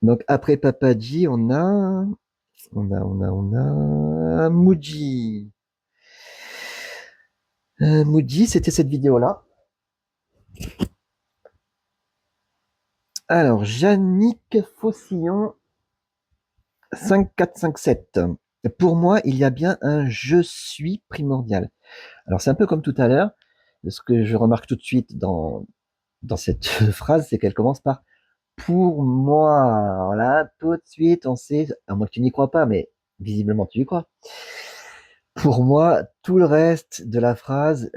Donc après Papadji, on a Muji. Muji, c'était cette vidéo-là. Alors, Yannick Faucillon 5457. Pour moi, il y a bien un je suis primordial. Alors, c'est un peu comme tout à l'heure. Ce que je remarque tout de suite dans cette phrase, c'est qu'elle commence par pour moi. Alors là, tout de suite, on sait, à moins que tu n'y crois pas, mais visiblement tu y crois. Pour moi, tout le reste de la phrase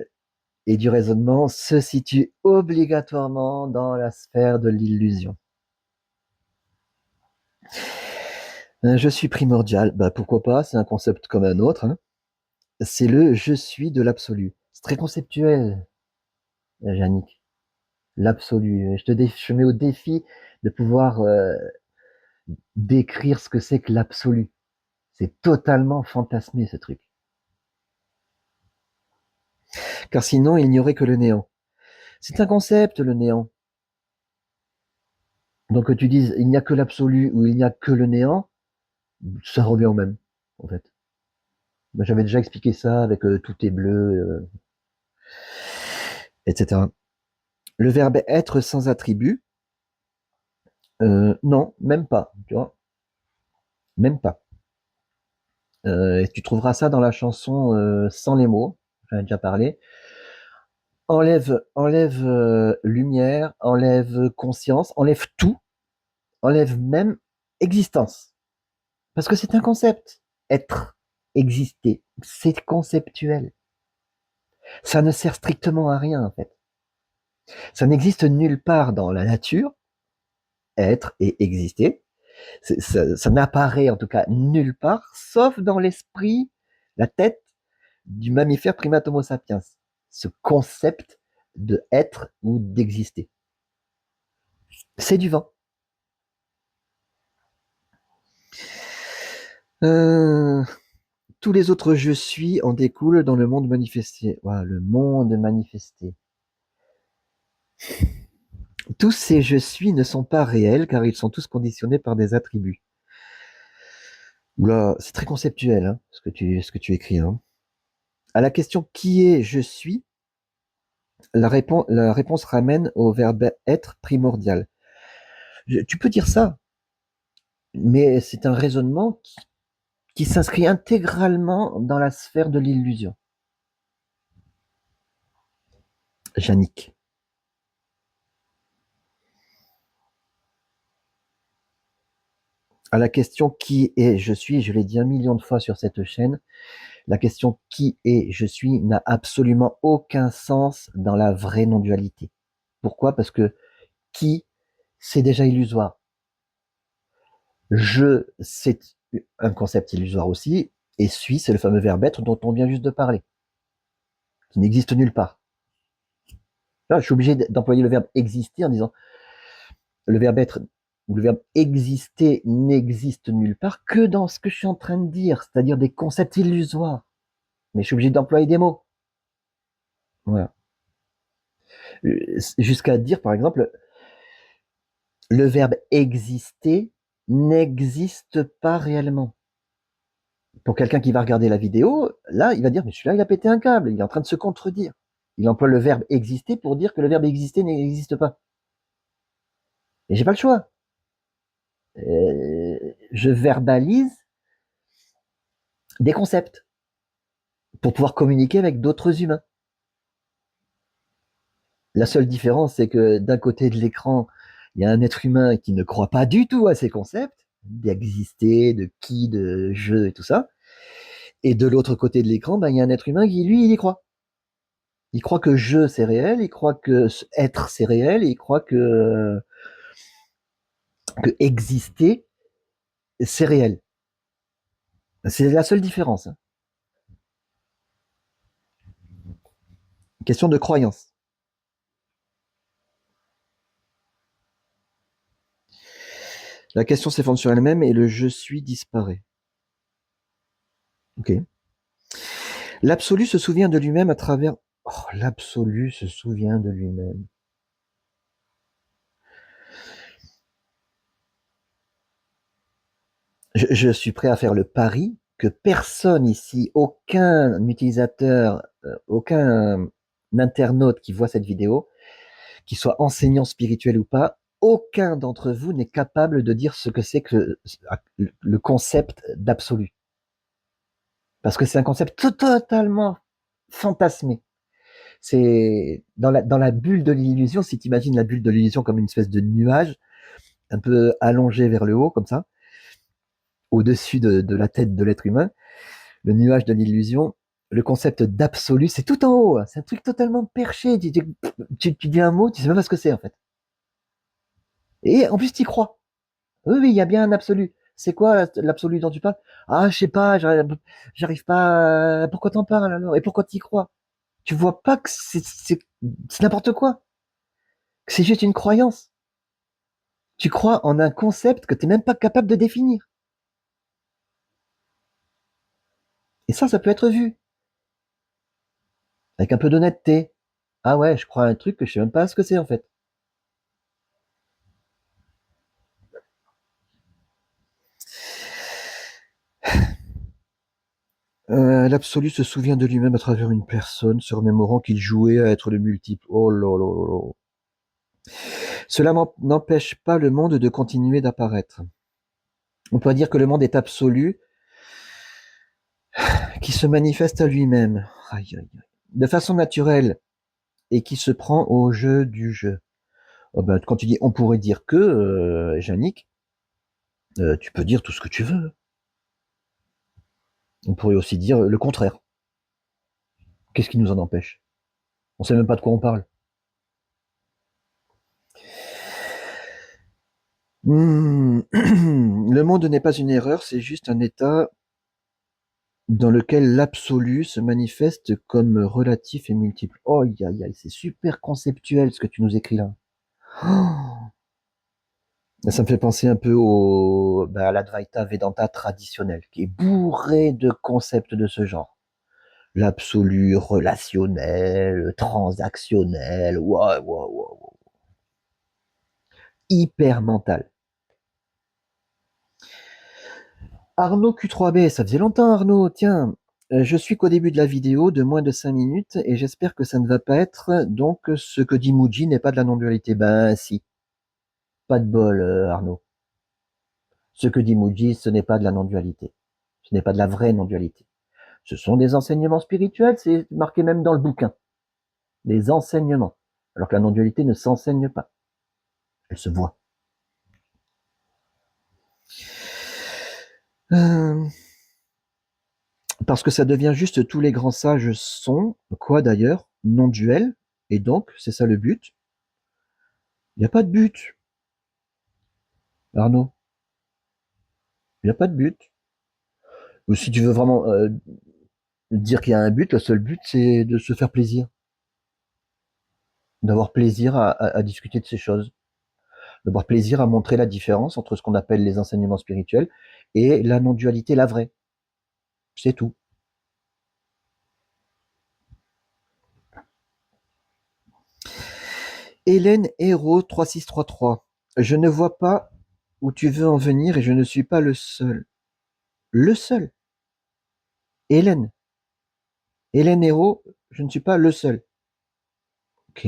et du raisonnement se situe obligatoirement dans la sphère de l'illusion. Je suis primordial, bah pourquoi pas, c'est un concept comme un autre, hein. C'est le je suis de l'absolu. C'est très conceptuel, Yannick. L'absolu. Je mets au défi de pouvoir décrire ce que c'est que l'absolu. C'est totalement fantasmé ce truc. Car sinon, il n'y aurait que le néant. C'est un concept, le néant. Donc que tu dises il n'y a que l'absolu ou il n'y a que le néant, ça revient au même, en fait. Ben, j'avais déjà expliqué ça avec tout est bleu, etc. Le verbe être sans attribut, non, même pas, tu vois, même pas. Et tu trouveras ça dans la chanson Sans les mots, j'en ai déjà parlé. Enlève lumière, enlève conscience, enlève tout, enlève même existence. Parce que c'est un concept. Être, exister, c'est conceptuel. Ça ne sert strictement à rien, en fait. Ça n'existe nulle part dans la nature, être et exister. Ça n'apparaît en tout cas nulle part, sauf dans l'esprit, la tête du mammifère primate Homo sapiens. Ce concept de être ou d'exister. C'est du vent. Euh, tous les autres je suis en découlent dans le monde manifesté. Voilà, le monde manifesté. Tous ces je suis ne sont pas réels car ils sont tous conditionnés par des attributs. Oula, c'est très conceptuel hein, ce que tu écris. Hein. À la question qui est je suis, la réponse ramène au verbe être primordial. Tu peux dire ça, mais c'est un raisonnement qui s'inscrit intégralement dans la sphère de l'illusion. Yannick. À la question qui est je suis, je l'ai dit 1 million de fois sur cette chaîne, la question qui est je suis n'a absolument aucun sens dans la vraie non-dualité. Pourquoi? Parce que qui, c'est déjà illusoire. Je, c'est un concept illusoire aussi, et suis, c'est le fameux verbe être dont on vient juste de parler, qui n'existe nulle part. Là, je suis obligé d'employer le verbe exister en disant le verbe être ou le verbe exister n'existe nulle part que dans ce que je suis en train de dire, c'est-à-dire des concepts illusoires. Mais je suis obligé d'employer des mots. Voilà. Jusqu'à dire, par exemple, le verbe exister n'existe pas réellement. Pour quelqu'un qui va regarder la vidéo, là, il va dire, mais celui-là, il a pété un câble, il est en train de se contredire. Il emploie le verbe exister pour dire que le verbe exister n'existe pas. Et j'ai pas le choix. Je verbalise des concepts pour pouvoir communiquer avec d'autres humains. La seule différence, c'est que d'un côté de l'écran, il y a un être humain qui ne croit pas du tout à ces concepts d'exister, de qui, de je et tout ça. Et de l'autre côté de l'écran, ben, il y a un être humain qui, lui, il y croit. Il croit que je, c'est réel, il croit que être, c'est réel, et il croit que exister, c'est réel. C'est la seule différence. Hein. Question de croyance. La question s'effondre sur elle-même et le je suis disparaît. Ok. L'absolu se souvient de lui-même à travers. Oh, l'absolu se souvient de lui-même. Je suis prêt à faire le pari que personne ici, aucun utilisateur, aucun internaute qui voit cette vidéo, qu'il soit enseignant spirituel ou pas, aucun d'entre vous n'est capable de dire ce que c'est que le concept d'absolu. Parce que c'est un concept totalement fantasmé. C'est dans la bulle de l'illusion, si tu imagines la bulle de l'illusion comme une espèce de nuage, un peu allongé vers le haut, comme ça, au-dessus de la tête de l'être humain, le nuage de l'illusion, le concept d'absolu, c'est tout en haut, c'est un truc totalement perché. Tu dis un mot, tu sais même pas ce que c'est en fait. Et en plus, tu y crois. Oui, oui, il y a bien un absolu. C'est quoi l'absolu dont tu parles? Ah, je sais pas, j'arrive pas. Pourquoi t'en parles alors? Et pourquoi t'y crois? Tu vois pas que c'est n'importe quoi, que c'est juste une croyance. Tu crois en un concept que tu n'es même pas capable de définir. Et ça peut être vu avec un peu d'honnêteté. Ah ouais, je crois à un truc que je sais même pas ce que c'est en fait. L'absolu se souvient de lui-même à travers une personne, se remémorant qu'il jouait à être le multiple. Oh là là là là. Cela n'empêche pas le monde de continuer d'apparaître. On peut dire que le monde est absolu, qui se manifeste à lui-même, de façon naturelle, et qui se prend au jeu du jeu. Oh ben, quand tu dis on pourrait dire que, Yannick, tu peux dire tout ce que tu veux. On pourrait aussi dire le contraire. Qu'est-ce qui nous en empêche? On sait même pas de quoi on parle. Le monde n'est pas une erreur, c'est juste un état dans lequel l'absolu se manifeste comme relatif et multiple. Oh, aïe, aïe, aïe, c'est super conceptuel ce que tu nous écris là. Oh, ça me fait penser un peu à l'Advaita Vedanta traditionnel, qui est bourré de concepts de ce genre. L'absolu relationnel, transactionnel, wow, wow, wow, hyper mental. Arnaud Q3B, ça faisait longtemps Arnaud, tiens, je suis qu'au début de la vidéo de moins de 5 minutes et j'espère que ça ne va pas être donc ce que dit Muji n'est pas de la non-dualité. Ben si, pas de bol Arnaud. Ce que dit Muji, ce n'est pas de la non-dualité. Ce n'est pas de la vraie non-dualité. Ce sont des enseignements spirituels, c'est marqué même dans le bouquin. Des enseignements. Alors que la non-dualité ne s'enseigne pas. Elle se voit. Euh, Parce que ça devient juste tous les grands sages sont, quoi d'ailleurs, non-duel, et donc, c'est ça le but. Il n'y a pas de but, Arnaud. Il n'y a pas de but. Ou si tu veux vraiment dire qu'il y a un but, le seul but, c'est de se faire plaisir. D'avoir plaisir à discuter de ces choses. D'avoir plaisir à montrer la différence entre ce qu'on appelle les enseignements spirituels et la non-dualité, la vraie. C'est tout. Hélène Hérault 3633. Je ne vois pas où tu veux en venir et je ne suis pas le seul. Le seul. Hélène. Hélène Hérault, je ne suis pas le seul. Ok.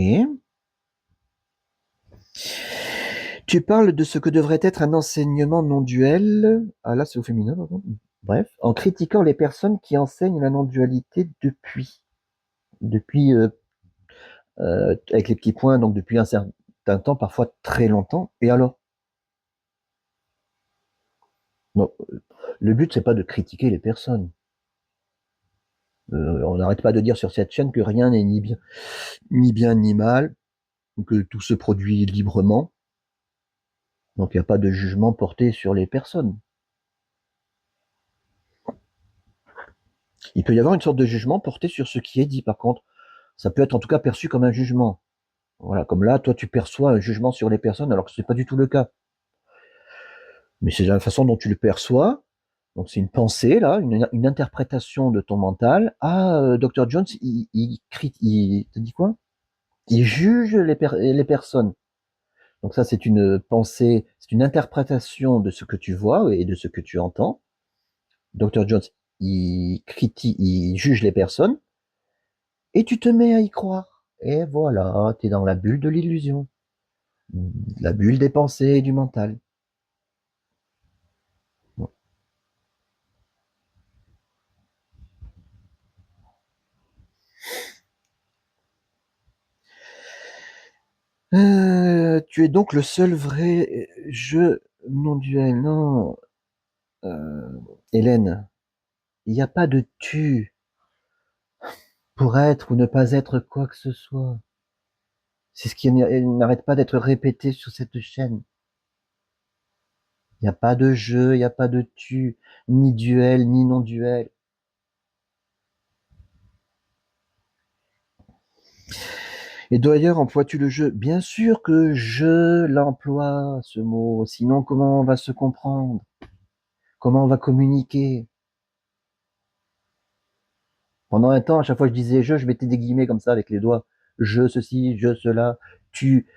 Tu parles de ce que devrait être un enseignement non duel. Ah là, c'est au féminin, pardon. Bref, en critiquant les personnes qui enseignent la non-dualité depuis avec les petits points, donc depuis un certain temps, parfois très longtemps. Et alors? Non, le but, c'est pas de critiquer les personnes. On n'arrête pas de dire sur cette chaîne que rien n'est ni bien ni mal, que tout se produit librement. Donc il n'y a pas de jugement porté sur les personnes. Il peut y avoir une sorte de jugement porté sur ce qui est dit, par contre. Ça peut être en tout cas perçu comme un jugement. Voilà, comme là, toi, tu perçois un jugement sur les personnes, alors que ce n'est pas du tout le cas. Mais c'est la façon dont tu le perçois. Donc c'est une pensée, là, une interprétation de ton mental. Ah, Dr. Jones, il te dit quoi? Il juge les personnes. Donc ça, c'est une pensée, c'est une interprétation de ce que tu vois et de ce que tu entends. Dr. Jones, il critique, il juge les personnes, et tu te mets à y croire. Et voilà, tu es dans la bulle de l'illusion, la bulle des pensées et du mental. Bon. Tu es donc le seul vrai jeu non duel. Non, euh, Hélène, il n'y a pas de tu pour être ou ne pas être quoi que ce soit. C'est ce qui n'arrête pas d'être répété sur cette chaîne. Il n'y a pas de jeu, il n'y a pas de tu, ni duel, ni non-duel. Et d'ailleurs, emploies-tu le jeu? Bien sûr que je l'emploie, ce mot. Sinon, comment on va se comprendre? Comment on va communiquer? Pendant un temps, à chaque fois que je disais je mettais des guillemets comme ça avec les doigts. Je ceci, je cela, tu.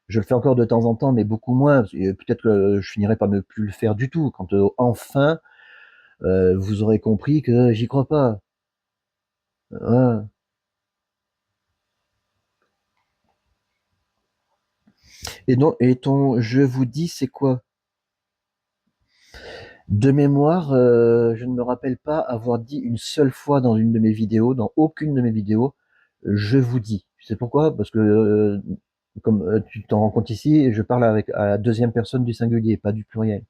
Je le fais encore de temps en temps, mais beaucoup moins. Peut-être que je finirai par ne plus le faire du tout. Quand enfin vous aurez compris que j'y crois pas. Voilà. Et non, et ton je vous dis, c'est quoi? De mémoire, je ne me rappelle pas avoir dit une seule fois dans une de mes vidéos, dans aucune de mes vidéos, je vous dis. Tu sais pourquoi? Parce que comme tu t'en rends compte ici, je parle avec à la deuxième personne du singulier, pas du pluriel.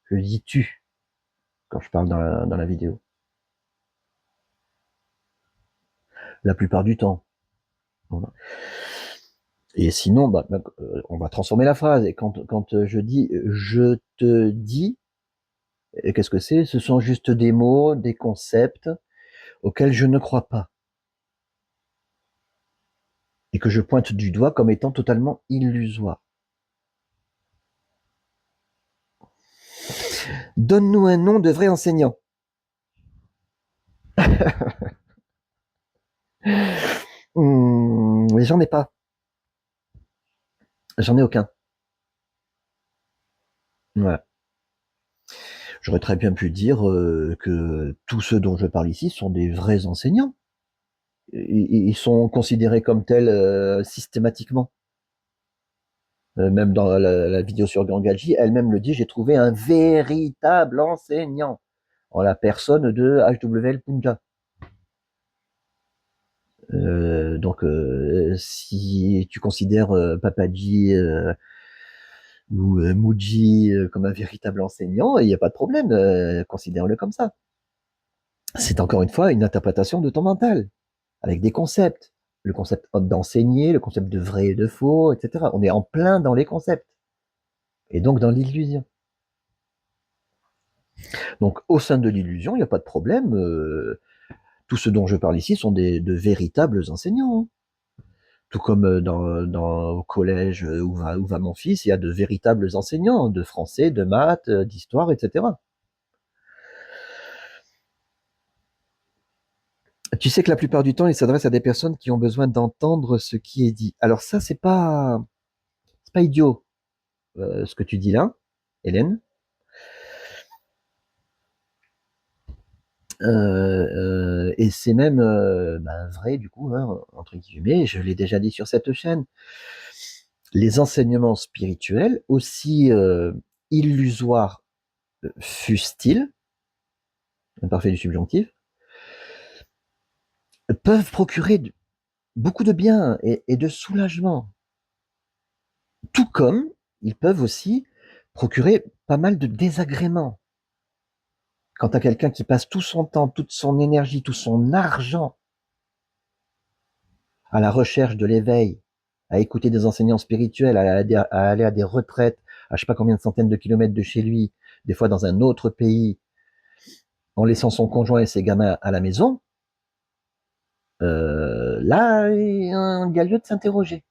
Je dis tu quand je parle dans la vidéo. La plupart du temps. Voilà. Et sinon, on va transformer la phrase. Et quand je dis je te dis, qu'est-ce que c'est? Ce sont juste des mots, des concepts auxquels je ne crois pas et que je pointe du doigt comme étant totalement illusoires. Donne-nous un nom de vrai enseignant. Mais j'en ai pas. J'en ai aucun. Voilà. J'aurais très bien pu dire que tous ceux dont je parle ici sont des vrais enseignants. Ils sont considérés comme tels systématiquement. Même dans la vidéo sur Gangaji, elle-même le dit, j'ai trouvé un véritable enseignant en la personne de HWL Punja. Donc, si tu considères Papaji ou Muji comme un véritable enseignant, il n'y a pas de problème, considère-le comme ça. C'est encore une fois une interprétation de ton mental, avec des concepts. Le concept d'enseigner, le concept de vrai et de faux, etc. On est en plein dans les concepts, et donc dans l'illusion. Donc au sein de l'illusion, il n'y a pas de problème. Tout ce dont je parle ici sont de véritables enseignants. Hein. Tout comme au collège où va mon fils, il y a de véritables enseignants de français, de maths, d'histoire, etc. Tu sais que la plupart du temps, il s'adresse à des personnes qui ont besoin d'entendre ce qui est dit. Alors ça, c'est pas idiot ce que tu dis là, Hélène. Et c'est même vrai du coup, hein, entre guillemets. Je l'ai déjà dit sur cette chaîne. Les enseignements spirituels, aussi illusoires fussent-ils, imparfait du subjonctif, peuvent procurer beaucoup de bien et de soulagement. Tout comme ils peuvent aussi procurer pas mal de désagréments. Quand tu as quelqu'un qui passe tout son temps, toute son énergie, tout son argent à la recherche de l'éveil, à écouter des enseignants spirituels, à aller à des retraites à je sais pas combien de centaines de kilomètres de chez lui, des fois dans un autre pays, en laissant son conjoint et ses gamins à la maison, là, il y a lieu de s'interroger.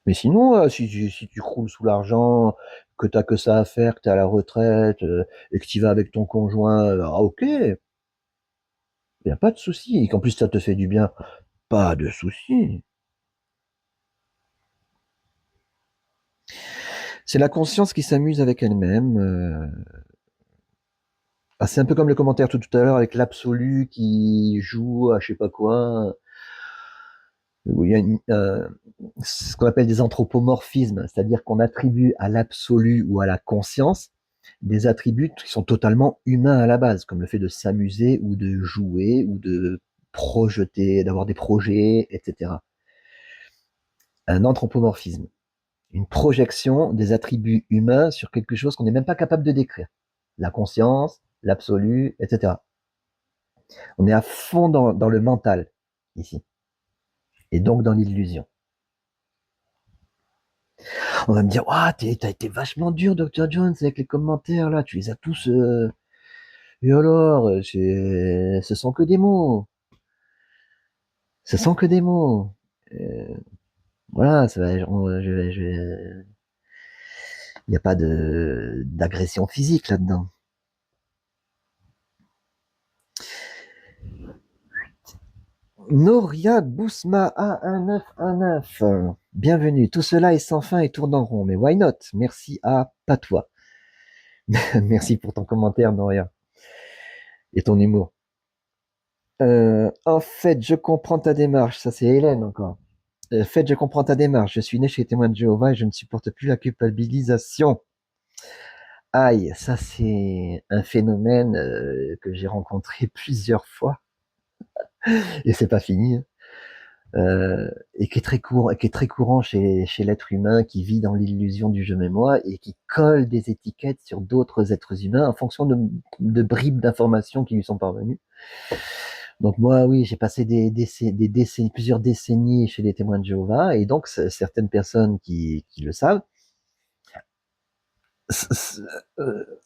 Mais sinon, si tu croules sous l'argent, que t'as que ça à faire, que t'es à la retraite, et que tu vas avec ton conjoint, ok, il n'y a pas de souci. Et qu'en plus ça te fait du bien, pas de souci. C'est la conscience qui s'amuse avec elle-même. C'est un peu comme le commentaire tout à l'heure avec l'absolu qui joue à je sais pas quoi. Où il y a ce qu'on appelle des anthropomorphismes, c'est-à-dire qu'on attribue à l'absolu ou à la conscience des attributs qui sont totalement humains à la base, comme le fait de s'amuser ou de jouer ou de projeter, d'avoir des projets, etc. Un anthropomorphisme, une projection des attributs humains sur quelque chose qu'on n'est même pas capable de décrire. La conscience, l'absolu, etc. On est à fond dans le mental, ici, et donc dans l'illusion. On va me dire, ah, t'as été vachement dur, Dr. Jones, avec les commentaires, là, tu les as tous... Et alors, ce sont que des mots. Ce sont que des mots. Euh, voilà, il n'y a pas d'agression physique là-dedans. Noria Bousma A1919. Bienvenue. Tout cela est sans fin et tourne en rond. Mais why not? Merci à Patois. Merci pour ton commentaire, Noria. Et ton humour. En fait, je comprends ta démarche. Ça, c'est Hélène encore. En fait, je comprends ta démarche. Je suis né chez Témoins de Jéhovah et je ne supporte plus la culpabilisation. Aïe, ça, c'est un phénomène que j'ai rencontré plusieurs fois. Et c'est pas fini. Hein. Et qui est très courant chez l'être humain qui vit dans l'illusion du je m'aime moi et qui colle des étiquettes sur d'autres êtres humains en fonction de bribes d'informations qui lui sont parvenues. Donc moi, oui, j'ai passé des décennies, plusieurs décennies chez les témoins de Jéhovah, et donc certaines personnes qui le savent,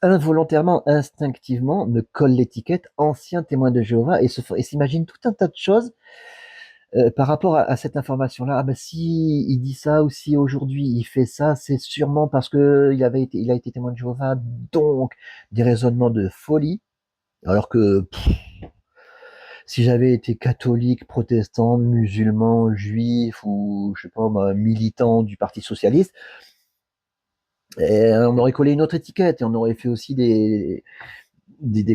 involontairement, instinctivement, me collent l'étiquette ancien témoin de Jéhovah et s'imaginent tout un tas de choses par rapport à cette information-là. Ah ben si il dit ça ou si aujourd'hui il fait ça, c'est sûrement parce que il a été témoin de Jéhovah, donc des raisonnements de folie, alors que si j'avais été catholique, protestant, musulman, juif ou je sais pas militant du Parti socialiste, et on aurait collé une autre étiquette et on aurait fait aussi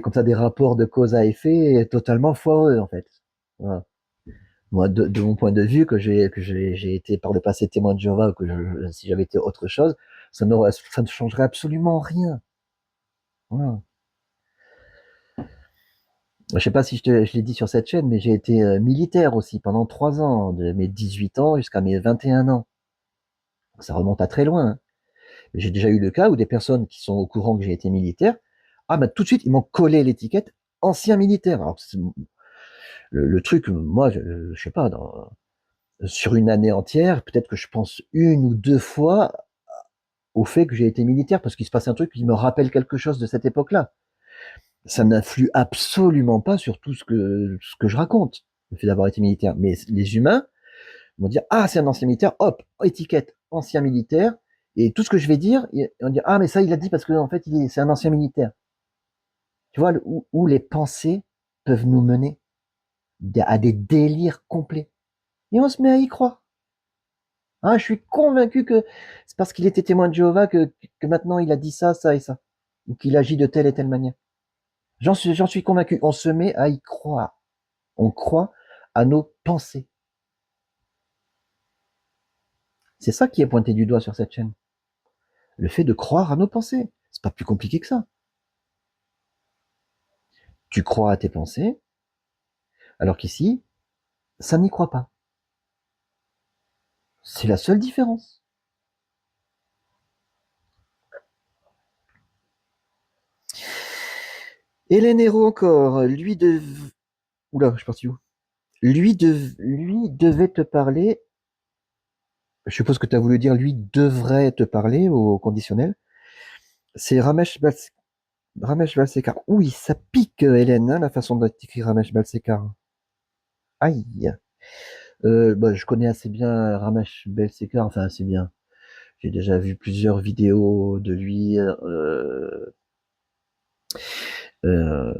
comme ça des rapports de cause à effet totalement foireux en fait. Voilà. Moi, de mon point de vue, j'ai été par le passé témoin de Jéhovah, ou si j'avais été autre chose, ça ne changerait absolument rien. Voilà. Je sais pas si je l'ai dit sur cette chaîne, mais j'ai été militaire aussi pendant 3 ans, de mes 18 ans jusqu'à mes 21 ans. Ça remonte à très loin. Hein. J'ai déjà eu le cas où des personnes qui sont au courant que j'ai été militaire, tout de suite, ils m'ont collé l'étiquette ancien militaire. Alors, le truc, moi, je sais pas, sur une année entière, peut-être que je pense une ou deux fois au fait que j'ai été militaire parce qu'il se passe un truc qui me rappelle quelque chose de cette époque-là. Ça n'influe absolument pas sur tout ce que je raconte, le fait d'avoir été militaire. Mais les humains vont dire, ah, c'est un ancien militaire, hop, étiquette, ancien militaire, et tout ce que je vais dire, ils vont dire, ah, mais ça, il a dit parce qu'en fait, c'est un ancien militaire. Tu vois, où les pensées peuvent nous mener à des délires complets. Et on se met à y croire. Ah, je suis convaincu que c'est parce qu'il était témoin de Jéhovah que maintenant il a dit ça, ça et ça. Ou qu'il agit de telle et telle manière. J'en suis convaincu. On se met à y croire. On croit à nos pensées. C'est ça qui est pointé du doigt sur cette chaîne. Le fait de croire à nos pensées. C'est pas plus compliqué que ça. Tu crois à tes pensées, alors qu'ici, ça n'y croit pas. C'est la seule différence. Hélène Hérault encore, Oula, je suis parti où? Lui devait te parler. Je suppose que tu as voulu dire lui devrait te parler au conditionnel. C'est Ramesh Balsekar. Oui, ça pique, Hélène, hein, la façon dont tu écris Ramesh Balsekar. Aïe. Je connais assez bien Ramesh Balsekar, enfin assez bien. J'ai déjà vu plusieurs vidéos de lui. Euh,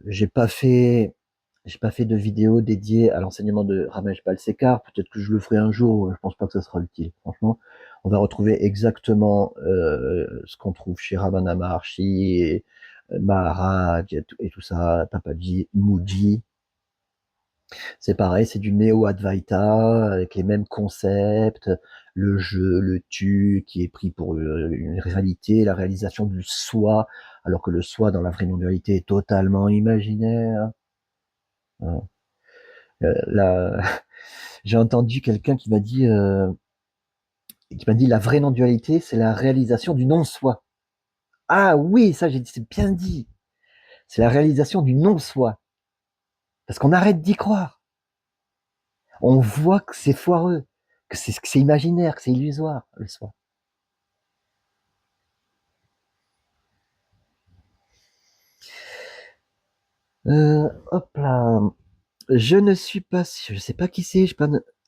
j'ai pas fait, j'ai pas fait de vidéo dédiée à l'enseignement de Ramesh Balsekar. Peut-être que je le ferai un jour. Je pense pas que ça sera utile, franchement. On va retrouver exactement ce qu'on trouve chez Ramana Maharshi, et Maharaj et tout ça, Papaji, Mooji. C'est pareil, c'est du néo-Advaita, avec les mêmes concepts, le jeu, le tu, qui est pris pour une réalité, la réalisation du soi, alors que le soi dans la vraie non-dualité est totalement imaginaire. Hein. Là, j'ai entendu quelqu'un qui m'a dit la vraie non-dualité, c'est la réalisation du non-soi. Ah oui, ça j'ai dit, c'est bien dit. C'est la réalisation du non-soi. Parce qu'on arrête d'y croire. On voit que c'est foireux, que c'est imaginaire, que c'est illusoire, le soi. Hop là. Je ne suis pas sûr, je sais pas qui c'est,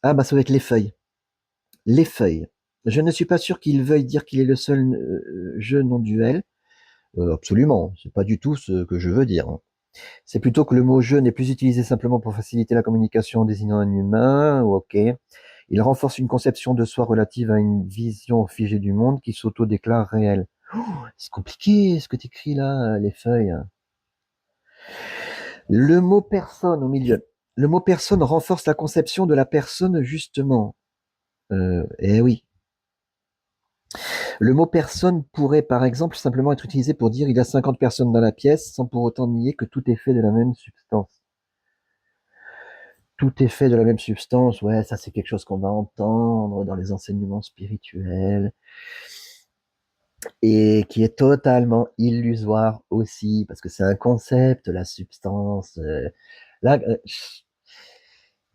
ah bah ça va être les feuilles. Les feuilles. Je ne suis pas sûr qu'il veuille dire qu'il est le seul jeu non duel. Absolument, c'est pas du tout ce que je veux dire. Hein. C'est plutôt que le mot jeu n'est plus utilisé simplement pour faciliter la communication désignant un humain. Ok. Il renforce une conception de soi relative à une vision figée du monde qui s'auto-déclare réelle. Oh, c'est compliqué ce que tu écris là, les feuilles. Le mot personne au milieu. Le mot personne renforce la conception de la personne, justement. Eh oui. Le mot personne pourrait, par exemple, simplement être utilisé pour dire il y a 50 personnes dans la pièce, sans pour autant nier que tout est fait de la même substance. Tout est fait de la même substance, ouais, ça c'est quelque chose qu'on va entendre dans les enseignements spirituels et qui est totalement illusoire aussi, parce que c'est un concept, la substance. Là,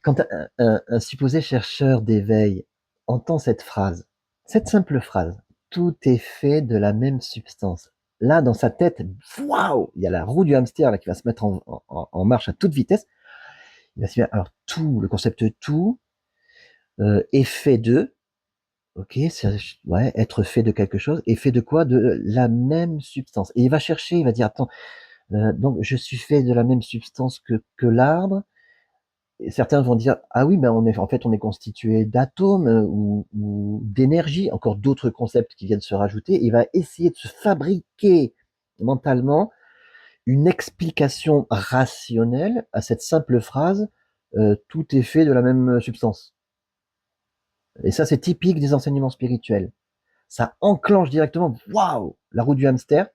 quand un supposé chercheur d'éveil entend cette phrase, cette simple phrase, tout est fait de la même substance. Là, dans sa tête, waouh, il y a la roue du hamster là, qui va se mettre en marche à toute vitesse. Il va se dire, alors tout, le concept tout est fait de, ok, c'est ouais, être fait de quelque chose, et fait de quoi? De la même substance. Et il va chercher, il va dire, attends, donc je suis fait de la même substance que l'arbre. Et certains vont dire ah oui, mais on est constitué d'atomes ou d'énergie, encore d'autres concepts qui viennent se rajouter. Il va essayer de se fabriquer mentalement une explication rationnelle à cette simple phrase tout est fait de la même substance. Et ça, c'est typique des enseignements spirituels. Ça enclenche directement, waouh, la roue du hamster,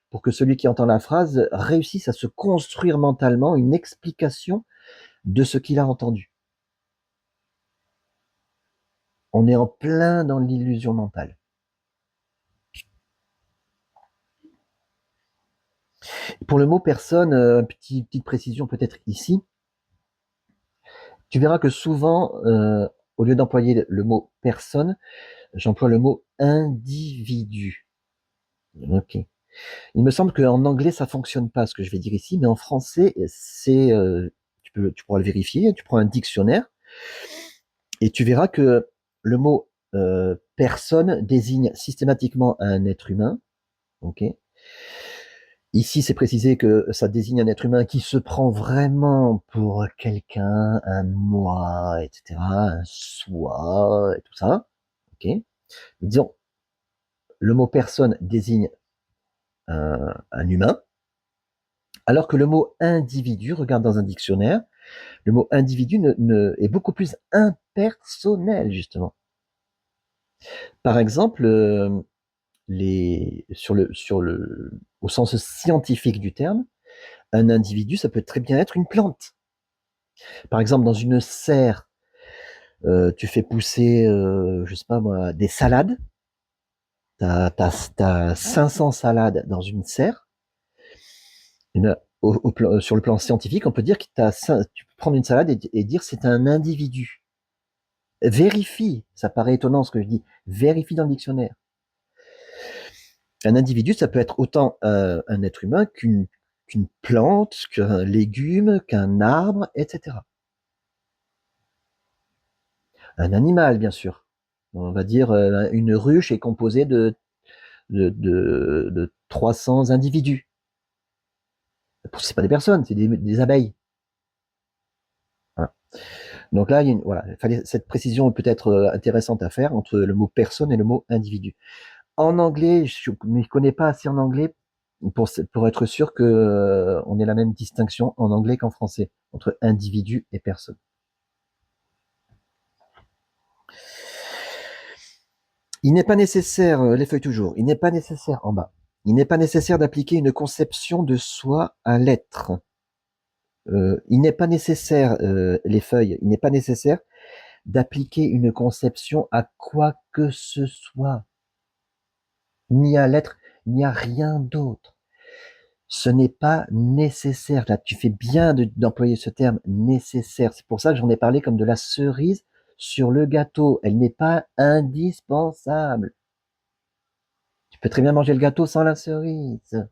pour que celui qui entend la phrase réussisse à se construire mentalement une explication de ce qu'il a entendu. On est en plein dans l'illusion mentale. Pour le mot personne, petite précision peut-être ici, tu verras que souvent, au lieu d'employer le mot personne, j'emploie le mot individu. Ok. Il me semble qu'en anglais ça fonctionne pas ce que je vais dire ici, mais en français c'est, tu pourras le vérifier. Tu prends un dictionnaire et tu verras que le mot personne désigne systématiquement un être humain. Ok. Ici, c'est précisé que ça désigne un être humain qui se prend vraiment pour quelqu'un, un moi, etc., un soi, et tout ça. Ok. Disons, le mot personne désigne un humain, alors que le mot individu, regarde dans un dictionnaire, le mot individu est beaucoup plus impersonnel, justement. Par exemple, au sens scientifique du terme, un individu, ça peut très bien être une plante. Par exemple, dans une serre, tu fais pousser, je sais pas moi, des salades. T'as 500 salades dans une serre. Sur le plan scientifique, on peut dire que tu peux prendre une salade et dire c'est un individu. Vérifie, ça paraît étonnant ce que je dis, vérifie dans le dictionnaire. Un individu, ça peut être autant un être humain qu'une plante, qu'un légume, qu'un arbre, etc. Un animal, bien sûr. On va dire une ruche est composée de 300 individus. C'est pas des personnes, c'est des abeilles. Voilà. Donc là, voilà, cette précision est peut-être intéressante à faire entre le mot personne et le mot individu. En anglais, je ne connais pas assez en anglais pour être sûr que on ait la même distinction en anglais qu'en français entre individu et personne. Il n'est pas nécessaire, les feuilles toujours, il n'est pas nécessaire en bas. Il n'est pas nécessaire d'appliquer une conception de soi à l'être. Il n'est pas nécessaire, les feuilles, il n'est pas nécessaire d'appliquer une conception à quoi que ce soit, ni à l'être, ni à rien d'autre. Ce n'est pas nécessaire. Là, tu fais bien d'employer ce terme nécessaire. C'est pour ça que j'en ai parlé comme de la cerise sur le gâteau. Elle n'est pas indispensable. Tu peux très bien manger le gâteau sans la cerise.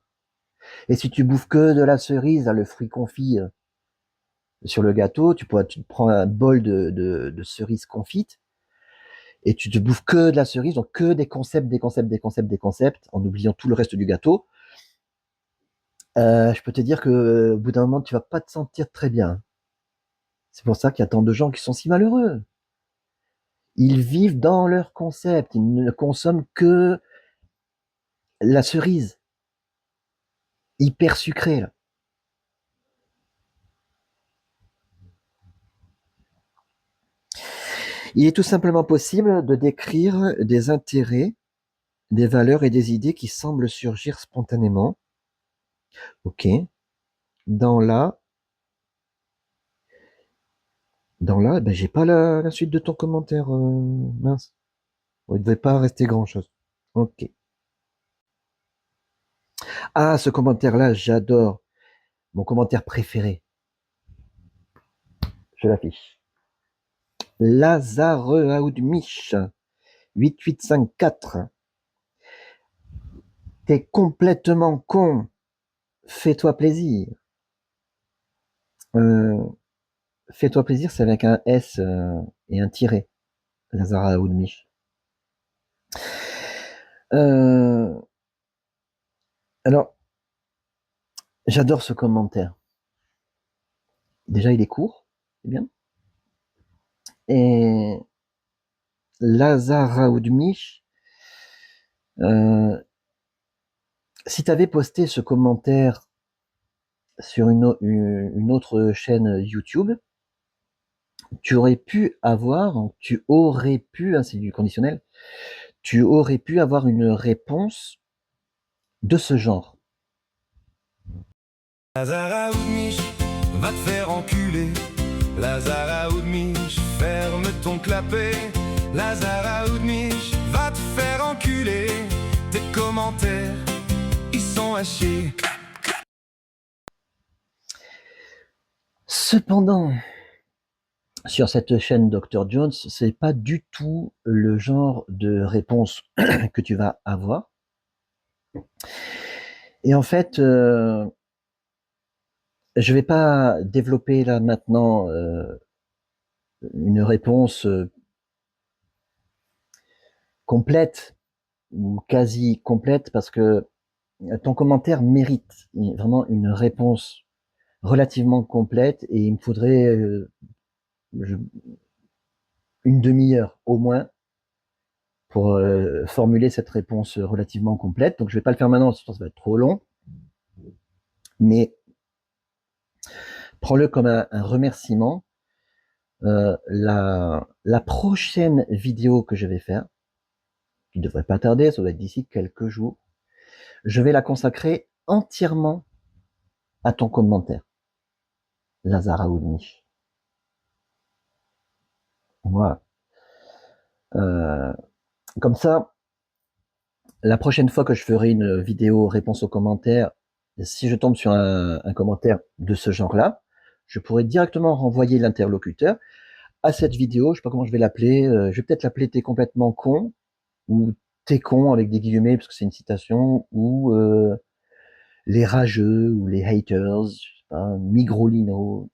Et si tu bouffes que de la cerise, le fruit confit sur le gâteau, tu prends un bol de cerises confites et tu te bouffes que de la cerise, donc que des concepts, des concepts, des concepts, des concepts, en oubliant tout le reste du gâteau. Je peux te dire que au bout d'un moment, tu vas pas te sentir très bien. C'est pour ça qu'il y a tant de gens qui sont si malheureux. Ils vivent dans leur concept, ils ne consomment que la cerise, hyper sucrée. Là. Il est tout simplement possible de décrire des intérêts, des valeurs et des idées qui semblent surgir spontanément. Ok. Dans la, ben, j'ai pas la suite de ton commentaire, mince. Il ne devait pas rester grand-chose. Ok. Ah, ce commentaire-là, j'adore. Mon commentaire préféré. Je l'affiche. Lazare Aoudmich, 8854. T'es complètement con. Fais-toi plaisir. Euh, Fais-toi plaisir, c'est avec un S et un tiret. Lazare Aoudmich. Euh, alors, j'adore ce commentaire. Déjà, il est court, c'est bien. Et Lazare Aoudmich, si tu avais posté ce commentaire sur une autre chaîne YouTube, tu aurais pu avoir, c'est du conditionnel, tu aurais pu avoir une réponse de ce genre. Lazare Aoudmich, va te faire enculer. Lazare Aoudmich, ferme ton clapet. Lazare Aoudmich, va te faire enculer. Tes commentaires, ils sont hachés. Cependant, sur cette chaîne Dr Jones, c'est pas du tout le genre de réponse que tu vas avoir. Et en fait, je vais pas développer là maintenant une réponse complète ou quasi complète parce que ton commentaire mérite vraiment une réponse relativement complète et il me faudrait une demi-heure au moins pour formuler cette réponse relativement complète. Donc je vais pas le faire maintenant, sinon ça va être trop long. Mais prends-le comme un remerciement. La prochaine vidéo que je vais faire, qui ne devrait pas tarder, ça doit être d'ici quelques jours, je vais la consacrer entièrement à ton commentaire, Lazare Aoudmich. Voilà. Comme ça, la prochaine fois que je ferai une vidéo réponse aux commentaires, si je tombe sur un commentaire de ce genre-là, je pourrais directement renvoyer l'interlocuteur à cette vidéo. Je sais pas comment je vais l'appeler. Je vais peut-être l'appeler T'es complètement con ou T'es con avec des guillemets parce que c'est une citation ou les rageux ou les haters, je sais pas, Migrolino.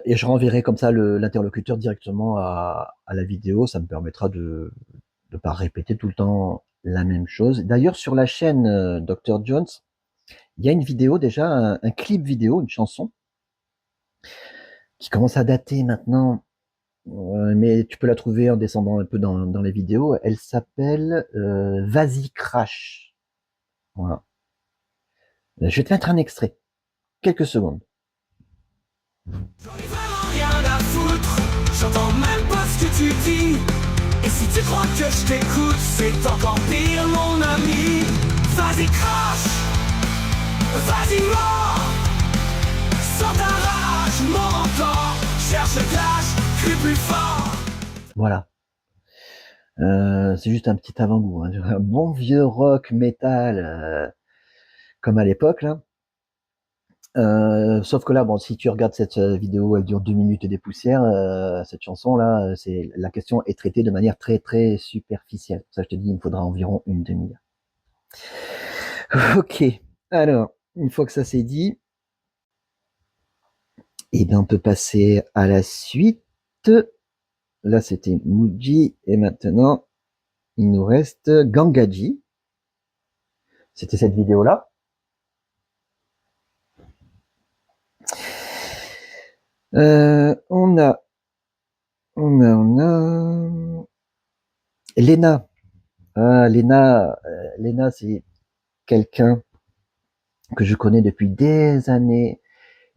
Et je renverrai comme ça l'interlocuteur directement à la vidéo. Ça me permettra de ne pas répéter tout le temps la même chose. D'ailleurs, sur la chaîne Dr Jones, il y a une vidéo déjà, un clip vidéo, une chanson, qui commence à dater maintenant, mais tu peux la trouver en descendant un peu dans les vidéos. Elle s'appelle Vas-y Crash. Voilà. Je vais te mettre un extrait, quelques secondes. J'en ai vraiment rien à foutre, j'entends même pas ce que tu dis. Et si tu crois que je t'écoute, c'est encore pire mon ami. Vas-y crash, vas-y mort, sors ta rage, mort encore, cherche le clash, crie plus fort. Voilà. C'est juste un petit avant-goût, hein. Un bon vieux rock metal comme à l'époque là. Sauf que là, bon, si tu regardes cette vidéo, elle dure 2 minutes et des poussières. Cette chanson là, c'est la question est traitée de manière très très superficielle. Ça, je te dis, il me faudra environ une demi-heure. Ok. Alors, une fois que ça c'est dit, et bien on peut passer à la suite. Là, c'était Muji et maintenant il nous reste Gangaji. C'était cette vidéo là. On a Lena. Ah, Lena, c'est quelqu'un que je connais depuis des années,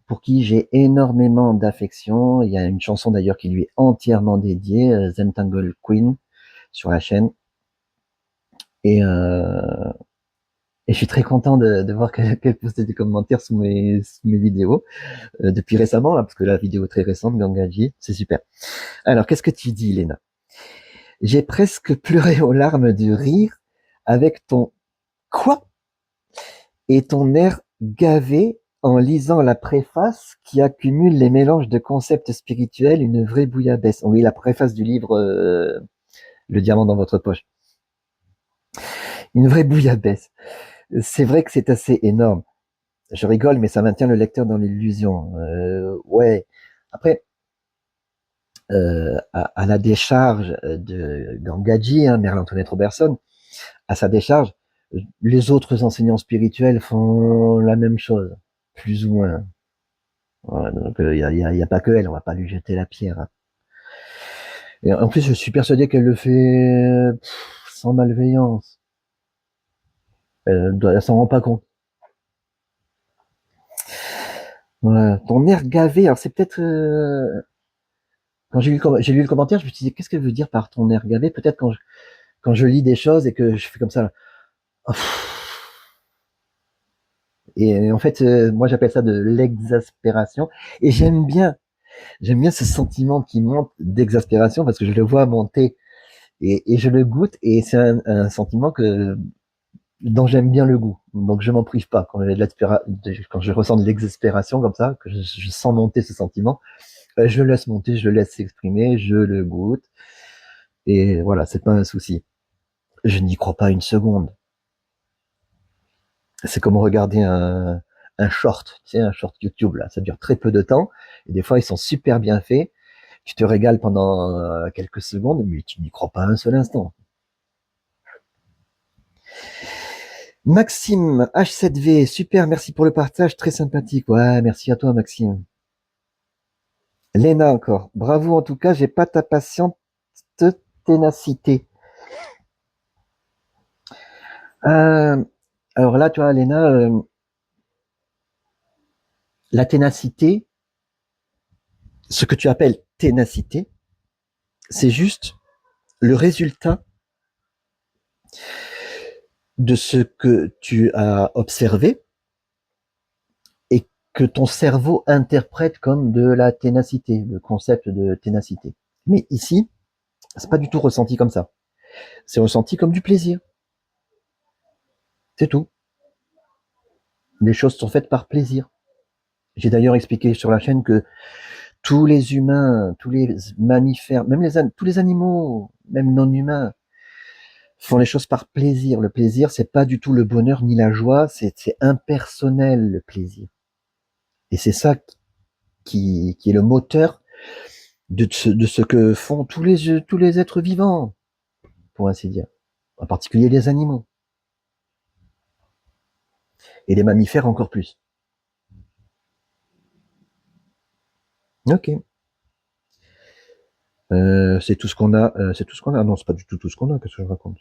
pour qui j'ai énormément d'affection. Il y a une chanson d'ailleurs qui lui est entièrement dédiée, Zentangle Queen, sur la chaîne. Et, euh, et je suis très content de voir qu'elle poste des commentaires sous mes vidéos, depuis récemment, là, parce que la vidéo est très récente, Gangaji, c'est super. Alors, qu'est-ce que tu dis, Lena? J'ai presque pleuré aux larmes de rire avec ton quoi et ton air gavé en lisant la préface qui accumule les mélanges de concepts spirituels, une vraie bouillabaisse. Oui, la préface du livre Le diamant dans votre poche. Une vraie bouillabaisse. C'est vrai que c'est assez énorme. Je rigole, mais ça maintient le lecteur dans l'illusion. Ouais. Après, à la décharge de Gangaji, hein, Merle-Antoinette Robertson, à sa décharge, les autres enseignants spirituels font la même chose, plus ou moins. Voilà, donc y a pas que elle, on va pas lui jeter la pierre, hein. Et en plus, je suis persuadé qu'elle le fait sans malveillance. Elle s'en rend pas compte. Ouais. Ton air gavé, alors c'est peut-être quand j'ai lu le commentaire, je me suis dit qu'est-ce qu'elle veut dire par ton air gavé? Peut-être quand je lis des choses et que je fais comme ça. Oh, et en fait, moi j'appelle ça de l'exaspération. Et j'aime bien ce sentiment qui monte d'exaspération parce que je le vois monter et je le goûte et c'est un sentiment dont j'aime bien le goût. Donc je m'en prive pas quand je ressens de l'exaspération comme ça, que je sens monter ce sentiment, je le laisse monter, je le laisse s'exprimer, je le goûte et voilà, c'est pas un souci. Je n'y crois pas une seconde. C'est comme regarder un short, tu sais, un short YouTube là, ça dure très peu de temps et des fois ils sont super bien faits. Tu te régales pendant quelques secondes, mais tu n'y crois pas un seul instant. Maxime H7V, super, merci pour le partage, très sympathique. Ouais, merci à toi Maxime. Léna encore, bravo en tout cas, j'ai pas ta patiente ténacité. Euh, alors là, tu vois, Léna, la ténacité, ce que tu appelles ténacité, c'est juste le résultat de ce que tu as observé et que ton cerveau interprète comme de la ténacité, le concept de ténacité. Mais ici, c'est pas du tout ressenti comme ça. C'est ressenti comme du plaisir. C'est tout. Les choses sont faites par plaisir. J'ai d'ailleurs expliqué sur la chaîne que tous les humains, tous les mammifères, même tous les animaux, même non humains, font les choses par plaisir. Le plaisir, c'est pas du tout le bonheur ni la joie, c'est impersonnel le plaisir. Et c'est ça qui est le moteur de ce que font tous les êtres vivants, pour ainsi dire. En particulier les animaux. Et les mammifères encore plus. Ok. C'est tout ce qu'on a. C'est tout ce qu'on a. Non, c'est pas du tout ce qu'on a. Qu'est-ce que je raconte?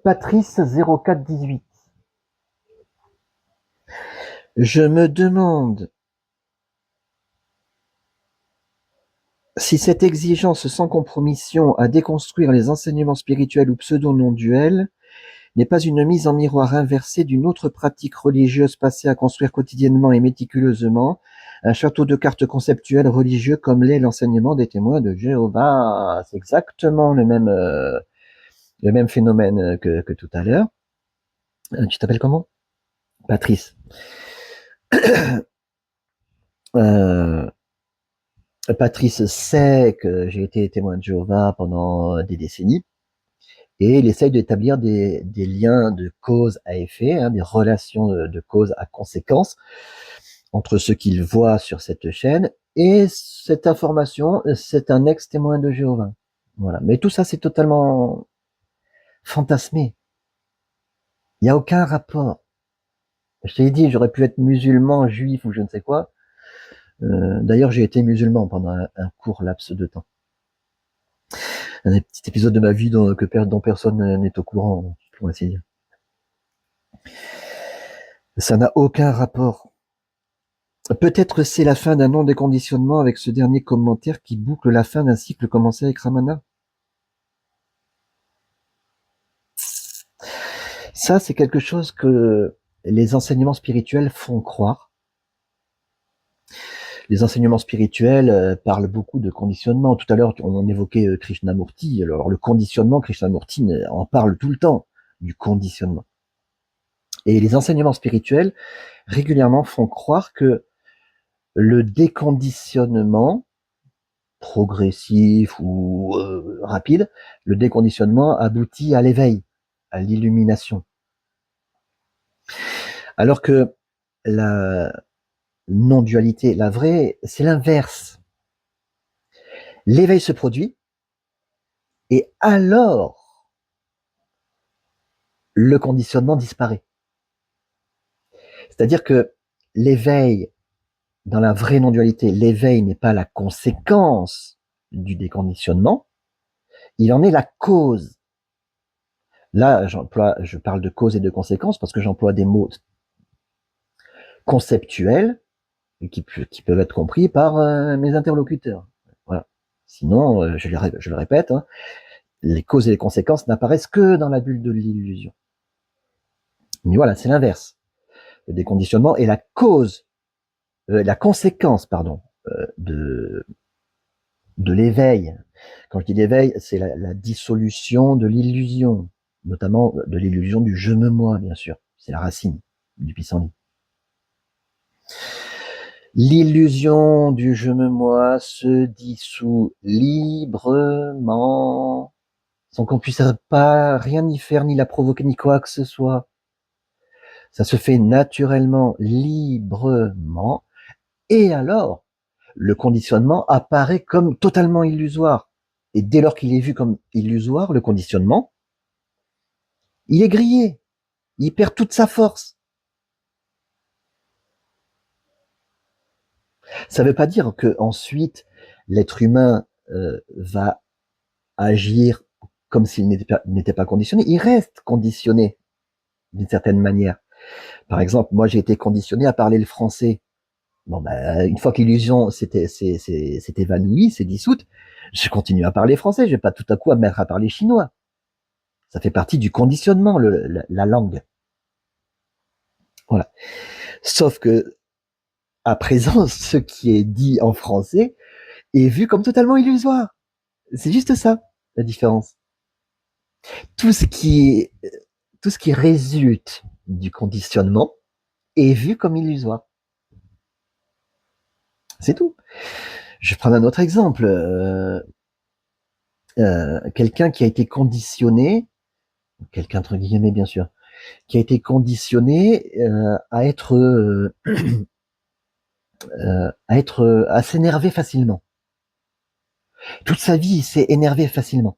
Patrice 0418. Je me demande si cette exigence sans compromission à déconstruire les enseignements spirituels ou pseudo-non-duels n'est pas une mise en miroir inversée d'une autre pratique religieuse passée à construire quotidiennement et méticuleusement un château de cartes conceptuelles religieux comme l'est l'enseignement des témoins de Jéhovah. C'est exactement le même phénomène que tout à l'heure. Tu t'appelles comment? Patrice. Patrice sait que j'ai été témoin de Jéhovah pendant des décennies et il essaye d'établir des liens de cause à effet, hein, des relations de cause à conséquence entre ce qu'il voit sur cette chaîne et cette information, c'est un ex-témoin de Jéhovah. Voilà. Mais tout ça, c'est totalement fantasmé. Il n'y a aucun rapport. Je t'ai dit, j'aurais pu être musulman, juif ou je ne sais quoi. D'ailleurs, j'ai été musulman pendant un court laps de temps. Un petit épisode de ma vie dont personne n'est au courant, pour ainsi dire. Ça n'a aucun rapport. Peut-être c'est la fin d'un non-déconditionnement avec ce dernier commentaire qui boucle la fin d'un cycle commencé avec Ramana. Ça, c'est quelque chose que les enseignements spirituels font croire. Les enseignements spirituels parlent beaucoup de conditionnement. Tout à l'heure, on évoquait Krishnamurti. Alors, le conditionnement, Krishnamurti en parle tout le temps, du conditionnement. Et les enseignements spirituels, régulièrement, font croire que le déconditionnement, progressif ou rapide, le déconditionnement aboutit à l'éveil, à l'illumination. Alors que la non-dualité, la vraie, c'est l'inverse. L'éveil se produit et alors le conditionnement disparaît. C'est-à-dire que l'éveil, dans la vraie non-dualité, l'éveil n'est pas la conséquence du déconditionnement, il en est la cause. Là, je parle de cause et de conséquence parce que j'emploie des mots conceptuels qui peuvent être compris par mes interlocuteurs. Voilà. Sinon, je le répète, hein, les causes et les conséquences n'apparaissent que dans la bulle de l'illusion. Mais voilà, c'est l'inverse. Le déconditionnement est la cause, la conséquence, pardon, de l'éveil. Quand je dis l'éveil, c'est la dissolution de l'illusion, notamment de l'illusion du je me moi, bien sûr. C'est la racine du pissenlit. L'illusion du je me moi se dissout librement, sans qu'on puisse pas rien y faire, ni la provoquer, ni quoi que ce soit. Ça se fait naturellement, librement, et alors, le conditionnement apparaît comme totalement illusoire. Et dès lors qu'il est vu comme illusoire, le conditionnement, il est grillé, il perd toute sa force. Ça ne veut pas dire que ensuite l'être humain va agir comme s'il n'était pas conditionné. Il reste conditionné d'une certaine manière. Par exemple, moi j'ai été conditionné à parler le français. Bon, ben, une fois que l'illusion s'est évanouie, s'est dissoute, je continue à parler français. Je vais pas tout à coup à me mettre à parler chinois. Ça fait partie du conditionnement, la langue. Voilà. Sauf que à présent, ce qui est dit en français est vu comme totalement illusoire. C'est juste ça, la différence. Tout ce qui résulte du conditionnement est vu comme illusoire. C'est tout. Je vais prendre un autre exemple. Quelqu'un qui a été conditionné, quelqu'un entre guillemets bien sûr, qui a été conditionné à s'énerver facilement. Toute sa vie, il s'est énervé facilement.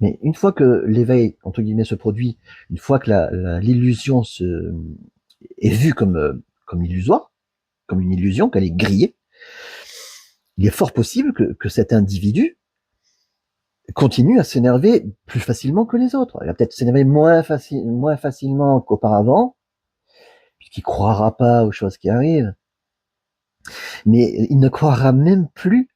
Mais une fois que l'éveil, entre guillemets, se produit, une fois que l'illusion est vue comme illusoire, comme une illusion, qu'elle est grillée, il est fort possible que cet individu continue à s'énerver plus facilement que les autres. Il va peut-être s'énerver moins facilement qu'auparavant, puisqu'il croira pas aux choses qui arrivent, mais il ne croira même plus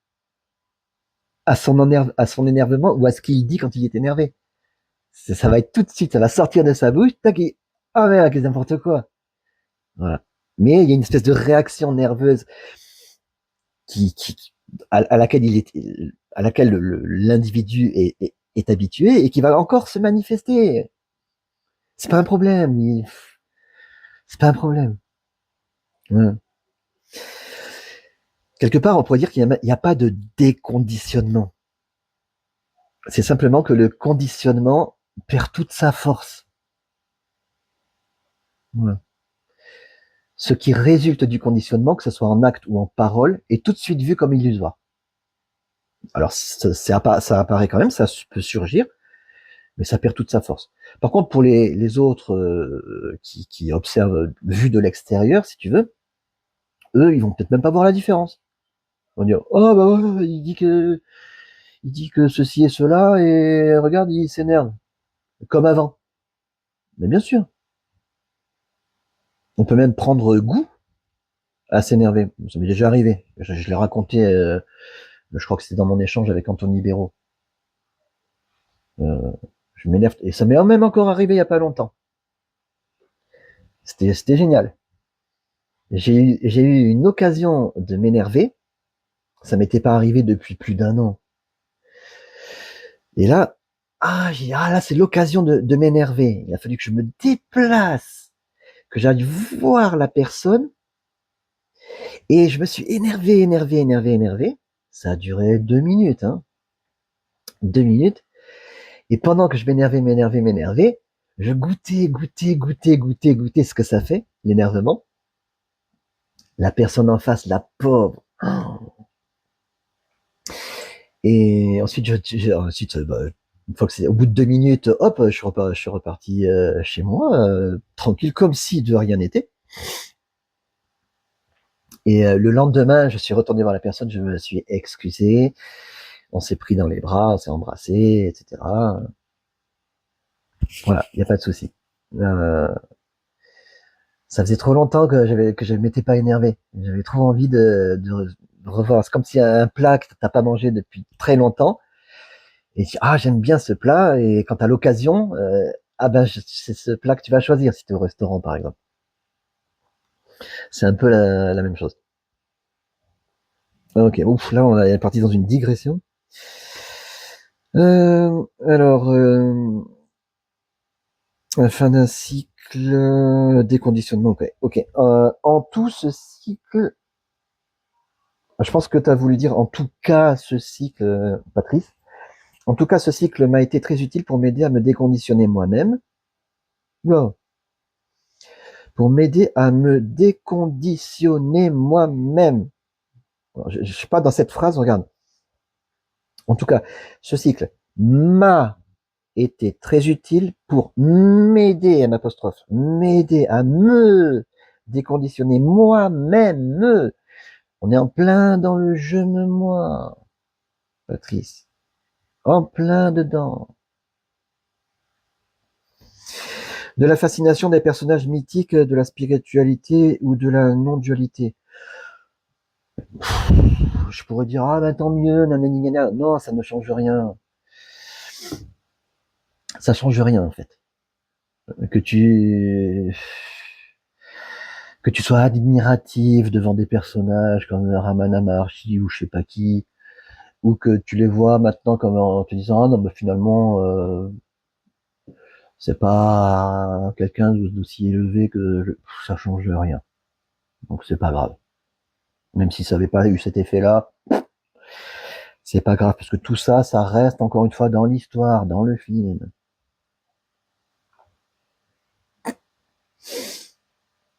à son énervement ou à ce qu'il dit quand il est énervé. Ça va être tout de suite, ça va sortir de sa bouche, tac, ah merde, c'est n'importe quoi. Voilà. Mais il y a une espèce de réaction nerveuse à laquelle l'individu est habitué et qui va encore se manifester. C'est pas un problème. C'est pas un problème. Ouais. Quelque part, on pourrait dire qu'il n'y a pas de déconditionnement. C'est simplement que le conditionnement perd toute sa force. Ouais. Ce qui résulte du conditionnement, que ce soit en acte ou en parole, est tout de suite vu comme illusoire. Alors, ça apparaît quand même, ça peut surgir, mais ça perd toute sa force. Par contre, pour les autres qui observent vu de l'extérieur, si tu veux, eux, ils vont peut-être même pas voir la différence. Ils vont dire, oh bah ouais, il dit que ceci et cela, et regarde, il s'énerve, comme avant. Mais bien sûr, on peut même prendre goût à s'énerver. Ça m'est déjà arrivé. Je l'ai raconté, je crois que c'était dans mon échange avec Anthony Béraud. Je m'énerve, et ça m'est même encore arrivé il y a pas longtemps. C'était génial. J'ai eu une occasion de m'énerver. Ça m'était pas arrivé depuis plus d'1 an. Et là, là, c'est l'occasion de m'énerver. Il a fallu que je me déplace, que j'aille voir la personne. Et je me suis énervé. Ça a duré 2 minutes, hein. 2 minutes. Et pendant que je m'énervais, je goûtais ce que ça fait, l'énervement. La personne en face, la pauvre. Et ensuite, une fois que c'est au bout de 2 minutes, hop, je suis reparti chez moi, tranquille, comme si de rien n'était. Et le lendemain, je suis retourné voir la personne, je me suis excusé, on s'est pris dans les bras, on s'est embrassé, etc. Voilà, il n'y a pas de souci. Ça faisait trop longtemps que je ne m'étais pas énervé. J'avais trop envie de revoir. C'est comme si un plat que t'as pas mangé depuis très longtemps, et j'aime bien ce plat, et quand t'as l'occasion, c'est ce plat que tu vas choisir si tu es au restaurant par exemple. C'est un peu la même chose. Ok, ouf, là on est parti dans une digression. Alors, fin d'un cycle, déconditionnement, ok. En tout ce cycle, je pense que tu as voulu dire en tout cas ce cycle, Patrice. En tout cas, ce cycle m'a été très utile pour m'aider à me déconditionner moi-même. Non. Pour m'aider à me déconditionner moi-même. Je suis pas dans cette phrase, regarde. En tout cas, ce cycle m'a été très utile pour m'aider, m'aider à me déconditionner moi-même. On est en plein dans le je me moi, Patrice. En plein dedans. De la fascination des personnages mythiques, de la spiritualité ou de la non-dualité. Je pourrais dire, tant mieux, nanana. Non, ça ne change rien. Ça change rien, en fait. Que tu sois admiratif devant des personnages comme Ramana Maharshi ou je sais pas qui, ou que tu les vois maintenant comme en te disant, non, mais finalement, c'est pas quelqu'un d'aussi élevé que ça change rien. Donc c'est pas grave. Même si ça n'avait pas eu cet effet-là, c'est pas grave, parce que tout ça, ça reste encore une fois dans l'histoire, dans le film.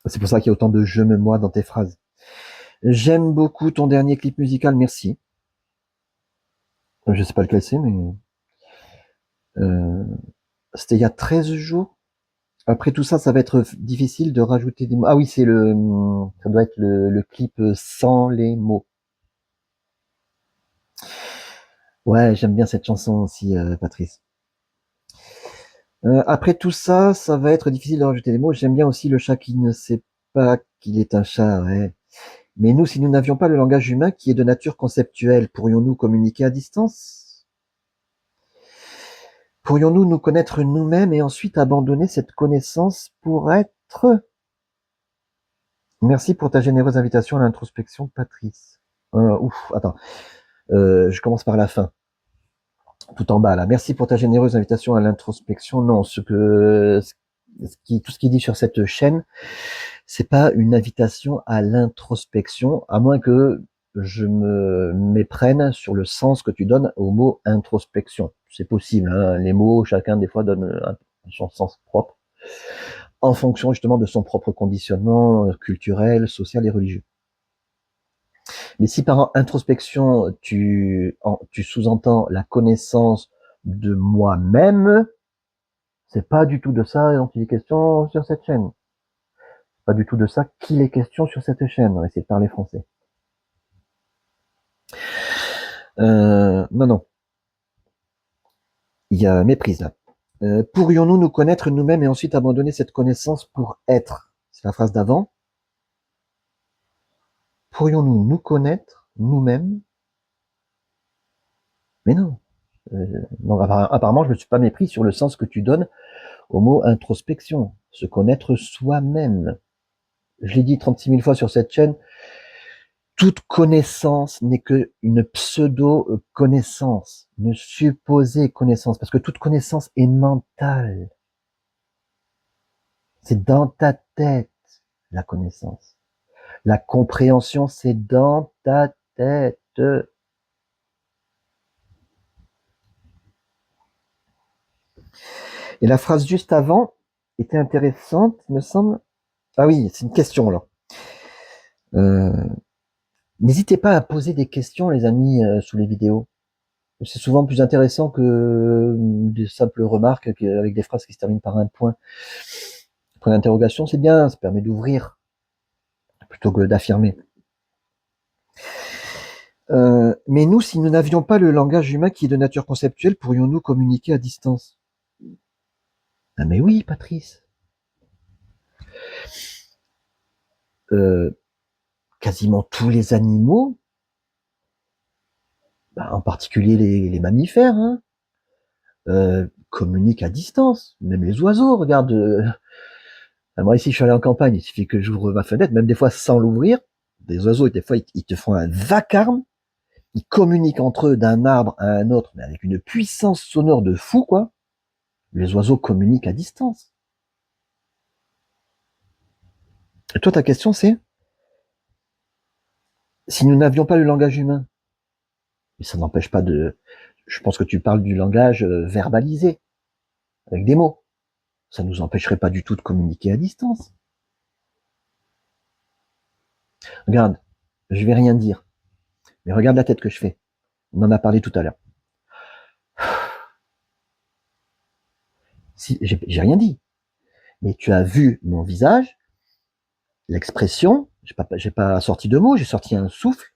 C'est pour ça qu'il y a autant de je me moi dans tes phrases. J'aime beaucoup ton dernier clip musical, merci. Je sais pas lequel c'est, mais c'était il y a 13 jours. Après tout ça, ça va être difficile de rajouter des mots. Ah oui, ça doit être le clip sans les mots. Ouais, j'aime bien cette chanson aussi, Patrice. Après tout ça, ça va être difficile de rajouter des mots. J'aime bien aussi le chat qui ne sait pas qu'il est un chat, ouais. Mais nous, si nous n'avions pas le langage humain qui est de nature conceptuelle, pourrions-nous communiquer à distance? Pourrions-nous nous connaître nous-mêmes et ensuite abandonner cette connaissance pour être? Merci pour ta généreuse invitation à l'introspection, Patrice. Attends. Je commence par la fin. Tout en bas, là. Merci pour ta généreuse invitation à l'introspection. Non, tout ce qui dit sur cette chaîne, c'est pas une invitation à l'introspection, à moins que je me méprenne sur le sens que tu donnes au mot introspection. C'est possible, hein. Les mots, chacun des fois donne son sens propre, en fonction justement de son propre conditionnement culturel, social et religieux. Mais si par introspection, tu sous-entends la connaissance de moi-même, c'est pas du tout de ça dont il est question sur cette chaîne. Pas du tout de ça qu'il est question sur cette chaîne. On va essayer de parler français. Non. Il y a méprise là. Pourrions-nous nous connaître nous-mêmes et ensuite abandonner cette connaissance pour être? C'est la phrase d'avant. Pourrions-nous nous connaître nous-mêmes? Mais non. Non, apparemment, je me suis pas mépris sur le sens que tu donnes au mot introspection. Se connaître soi-même. Je l'ai dit 36 000 fois sur cette chaîne. Toute connaissance n'est qu'une pseudo-connaissance, une supposée connaissance, parce que toute connaissance est mentale. C'est dans ta tête, la connaissance. La compréhension, c'est dans ta tête. Et la phrase juste avant était intéressante, il me semble. Ah oui, c'est une question là. N'hésitez pas à poser des questions, les amis, sous les vidéos. C'est souvent plus intéressant que des simples remarques avec des phrases qui se terminent par un point. Point d'interrogation, c'est bien, ça permet d'ouvrir plutôt que d'affirmer. Mais nous, si nous n'avions pas le langage humain qui est de nature conceptuelle, pourrions-nous communiquer à distance? Ah mais oui, Patrice. Quasiment tous les animaux, en particulier les mammifères, hein, communiquent à distance. Même les oiseaux, regarde. Moi ici, je suis allé en campagne, il suffit que j'ouvre ma fenêtre, même des fois sans l'ouvrir. Des oiseaux, des fois, ils te font un vacarme. Ils communiquent entre eux d'un arbre à un autre, mais avec une puissance sonore de fou, quoi. Les oiseaux communiquent à distance. Et toi, ta question, c'est si nous n'avions pas le langage humain, mais ça n'empêche pas de... Je pense que tu parles du langage verbalisé, avec des mots. Ça ne nous empêcherait pas du tout de communiquer à distance. Regarde, je vais rien dire, mais regarde la tête que je fais. On en a parlé tout à l'heure. Si, j'ai rien dit, mais tu as vu mon visage, l'expression, j'ai pas sorti de mots, j'ai sorti un souffle,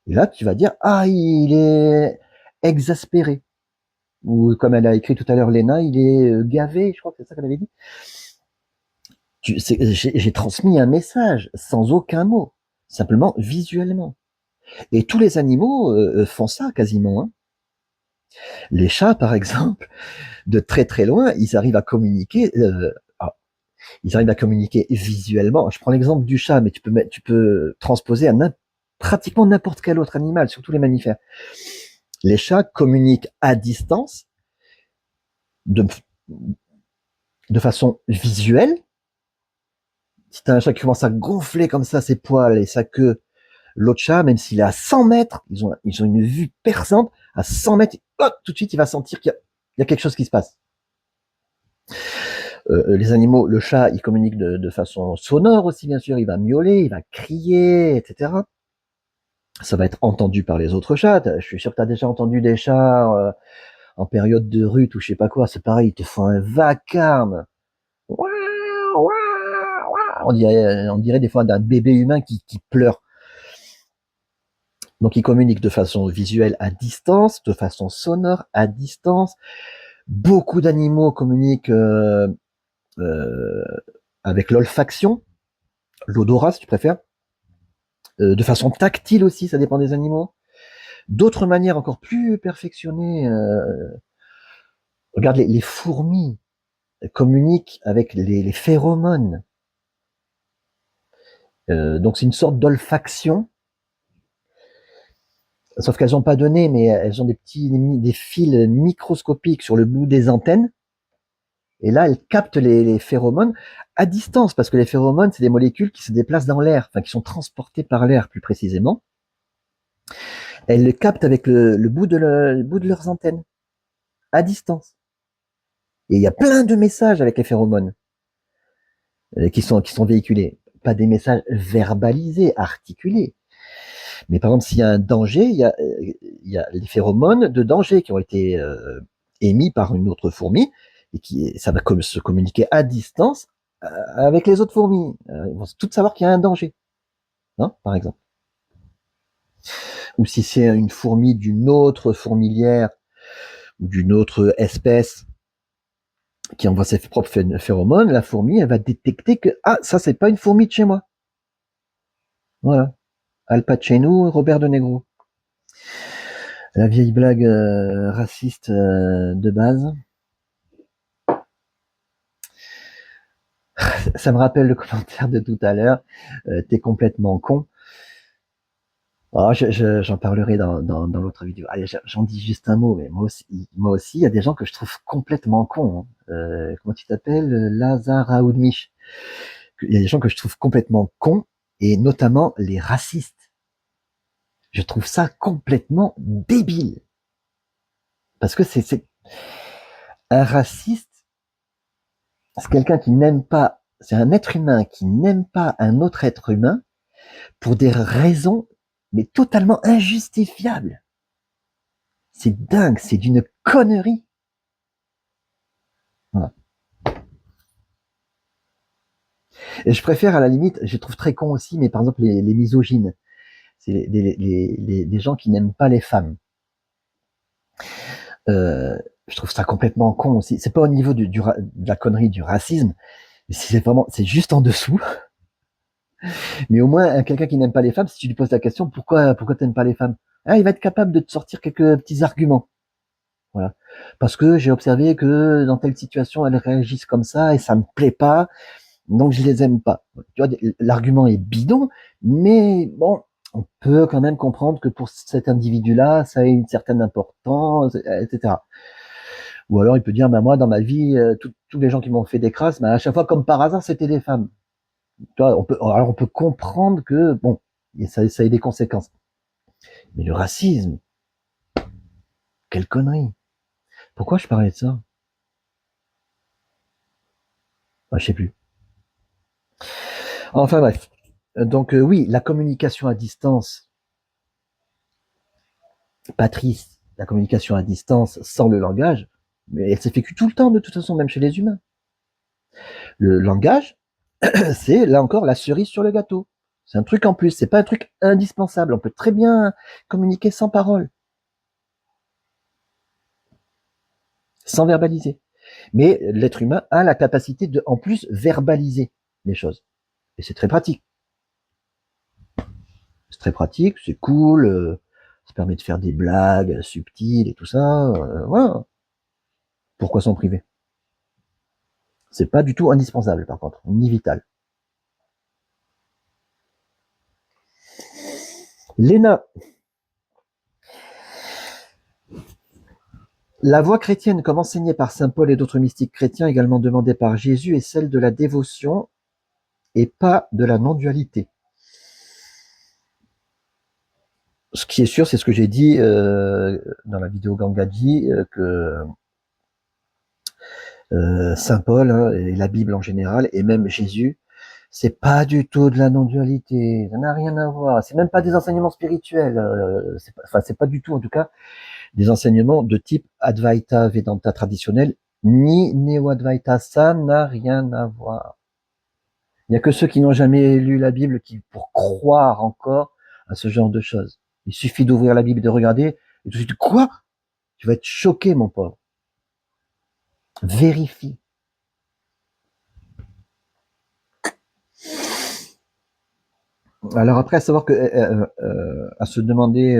et là tu vas dire, ah, il est exaspéré. Ou comme elle a écrit tout à l'heure, Léna, il est gavé, je crois que c'est ça qu'elle avait dit. J'ai transmis un message sans aucun mot, simplement visuellement. Et tous les animaux font ça quasiment. Hein. Les chats, par exemple, de très très loin, ils arrivent à communiquer. Ils arrivent à communiquer visuellement. Je prends l'exemple du chat, mais tu peux transposer à pratiquement n'importe quel autre animal, surtout les mammifères. Les chats communiquent à distance, de façon visuelle. Si t'as un chat qui commence à gonfler comme ça ses poils et sa queue, l'autre chat, même s'il est à 100 mètres, ils ont une vue perçante, à 100 mètres, hop, tout de suite, il va sentir qu'il y a quelque chose qui se passe. Les animaux, le chat, il communique de façon sonore aussi, bien sûr, il va miauler, il va crier, etc. Ça va être entendu par les autres chats. Je suis sûr que tu as déjà entendu des chats en période de rut ou je sais pas quoi, c'est pareil, ils te font un vacarme. On dirait des fois d'un bébé humain qui pleure. Donc ils communiquent de façon visuelle à distance, de façon sonore à distance. Beaucoup d'animaux communiquent avec l'olfaction, l'odorat si tu préfères, de façon tactile aussi, ça dépend des animaux. D'autres manières encore plus perfectionnées, regarde les fourmis communiquent avec les phéromones. Donc c'est une sorte d'olfaction, sauf qu'elles n'ont pas de nez, mais elles ont des fils microscopiques sur le bout des antennes. Et là, elles captent les phéromones à distance, parce que les phéromones, c'est des molécules qui se déplacent dans l'air, enfin qui sont transportées par l'air plus précisément. Elles le captent avec le bout de leurs antennes, à distance. Et il y a plein de messages avec les phéromones qui sont véhiculés. Pas des messages verbalisés, articulés. Mais par exemple, s'il y a un danger, il y a les phéromones de danger qui ont été émis par une autre fourmi, et ça va se communiquer à distance avec les autres fourmis. Ils vont toutes savoir qu'il y a un danger, hein, par exemple. Ou si c'est une fourmi d'une autre fourmilière ou d'une autre espèce qui envoie ses propres phéromones, la fourmi, elle va détecter que ça c'est pas une fourmi de chez moi. Voilà. Al Pacino, Robert De Niro. La vieille blague raciste de base. Ça me rappelle le commentaire de tout à l'heure. T'es complètement con. Oh, j'en parlerai dans l'autre vidéo. Allez, j'en dis juste un mot, mais moi aussi, il y a des gens que je trouve complètement cons. Hein. Comment tu t'appelles? Lazar Aoudmich. Il y a des gens que je trouve complètement cons, et notamment les racistes. Je trouve ça complètement débile. Parce que c'est un raciste, c'est quelqu'un qui n'aime pas, c'est un être humain qui n'aime pas un autre être humain pour des raisons mais totalement injustifiables. C'est dingue, c'est d'une connerie. Voilà. Et je préfère à la limite, je trouve très con aussi, mais par exemple les misogynes, c'est les gens qui n'aiment pas les femmes. Je trouve ça complètement con aussi. C'est pas au niveau de la connerie du racisme, mais c'est juste en dessous. Mais au moins, quelqu'un qui n'aime pas les femmes, si tu lui poses la question, pourquoi t'aimes pas les femmes? Il va être capable de te sortir quelques petits arguments. Voilà. Parce que j'ai observé que dans telle situation, elles réagissent comme ça et ça me plaît pas, donc je les aime pas. Tu vois, l'argument est bidon, mais bon, on peut quand même comprendre que pour cet individu-là, ça a une certaine importance, etc. Ou alors il peut dire, moi, dans ma vie, tous les gens qui m'ont fait des crasses, à chaque fois, comme par hasard, c'était des femmes. Tu vois, on peut comprendre que, bon, ça a des conséquences. Mais le racisme, quelle connerie. Pourquoi je parlais de ça? Je sais plus. Enfin bref. Donc oui, la communication à distance, Patrice, la communication à distance sans le langage, mais elle s'effectue tout le temps de toute façon, même chez les humains. Le langage, c'est là encore la cerise sur le gâteau. C'est un truc en plus, c'est pas un truc indispensable. On peut très bien communiquer sans parole, sans verbaliser. Mais l'être humain a la capacité de, en plus, verbaliser les choses. Et c'est très pratique. C'est très pratique, c'est cool, ça permet de faire des blagues subtiles et tout ça. Voilà. Pourquoi s'en priver? C'est pas du tout indispensable, par contre, ni vital. Léna. La voie chrétienne, comme enseignée par saint Paul et d'autres mystiques chrétiens, également demandée par Jésus, est celle de la dévotion et pas de la non-dualité. Ce qui est sûr, c'est ce que j'ai dit dans la vidéo Gangadji, que saint Paul et la Bible en général, et même Jésus, c'est pas du tout de la non-dualité, ça n'a rien à voir, c'est même pas des enseignements spirituels, c'est pas du tout en tout cas des enseignements de type Advaita Vedanta traditionnel, ni Neo-Advaita, ça n'a rien à voir. Il n'y a que ceux qui n'ont jamais lu la Bible qui, pour croire encore à ce genre de choses. Il suffit d'ouvrir la Bible et de regarder, et tout de suite, quoi? Tu vas être choqué, mon pauvre. Vérifie. Alors après, à savoir que, à se demander,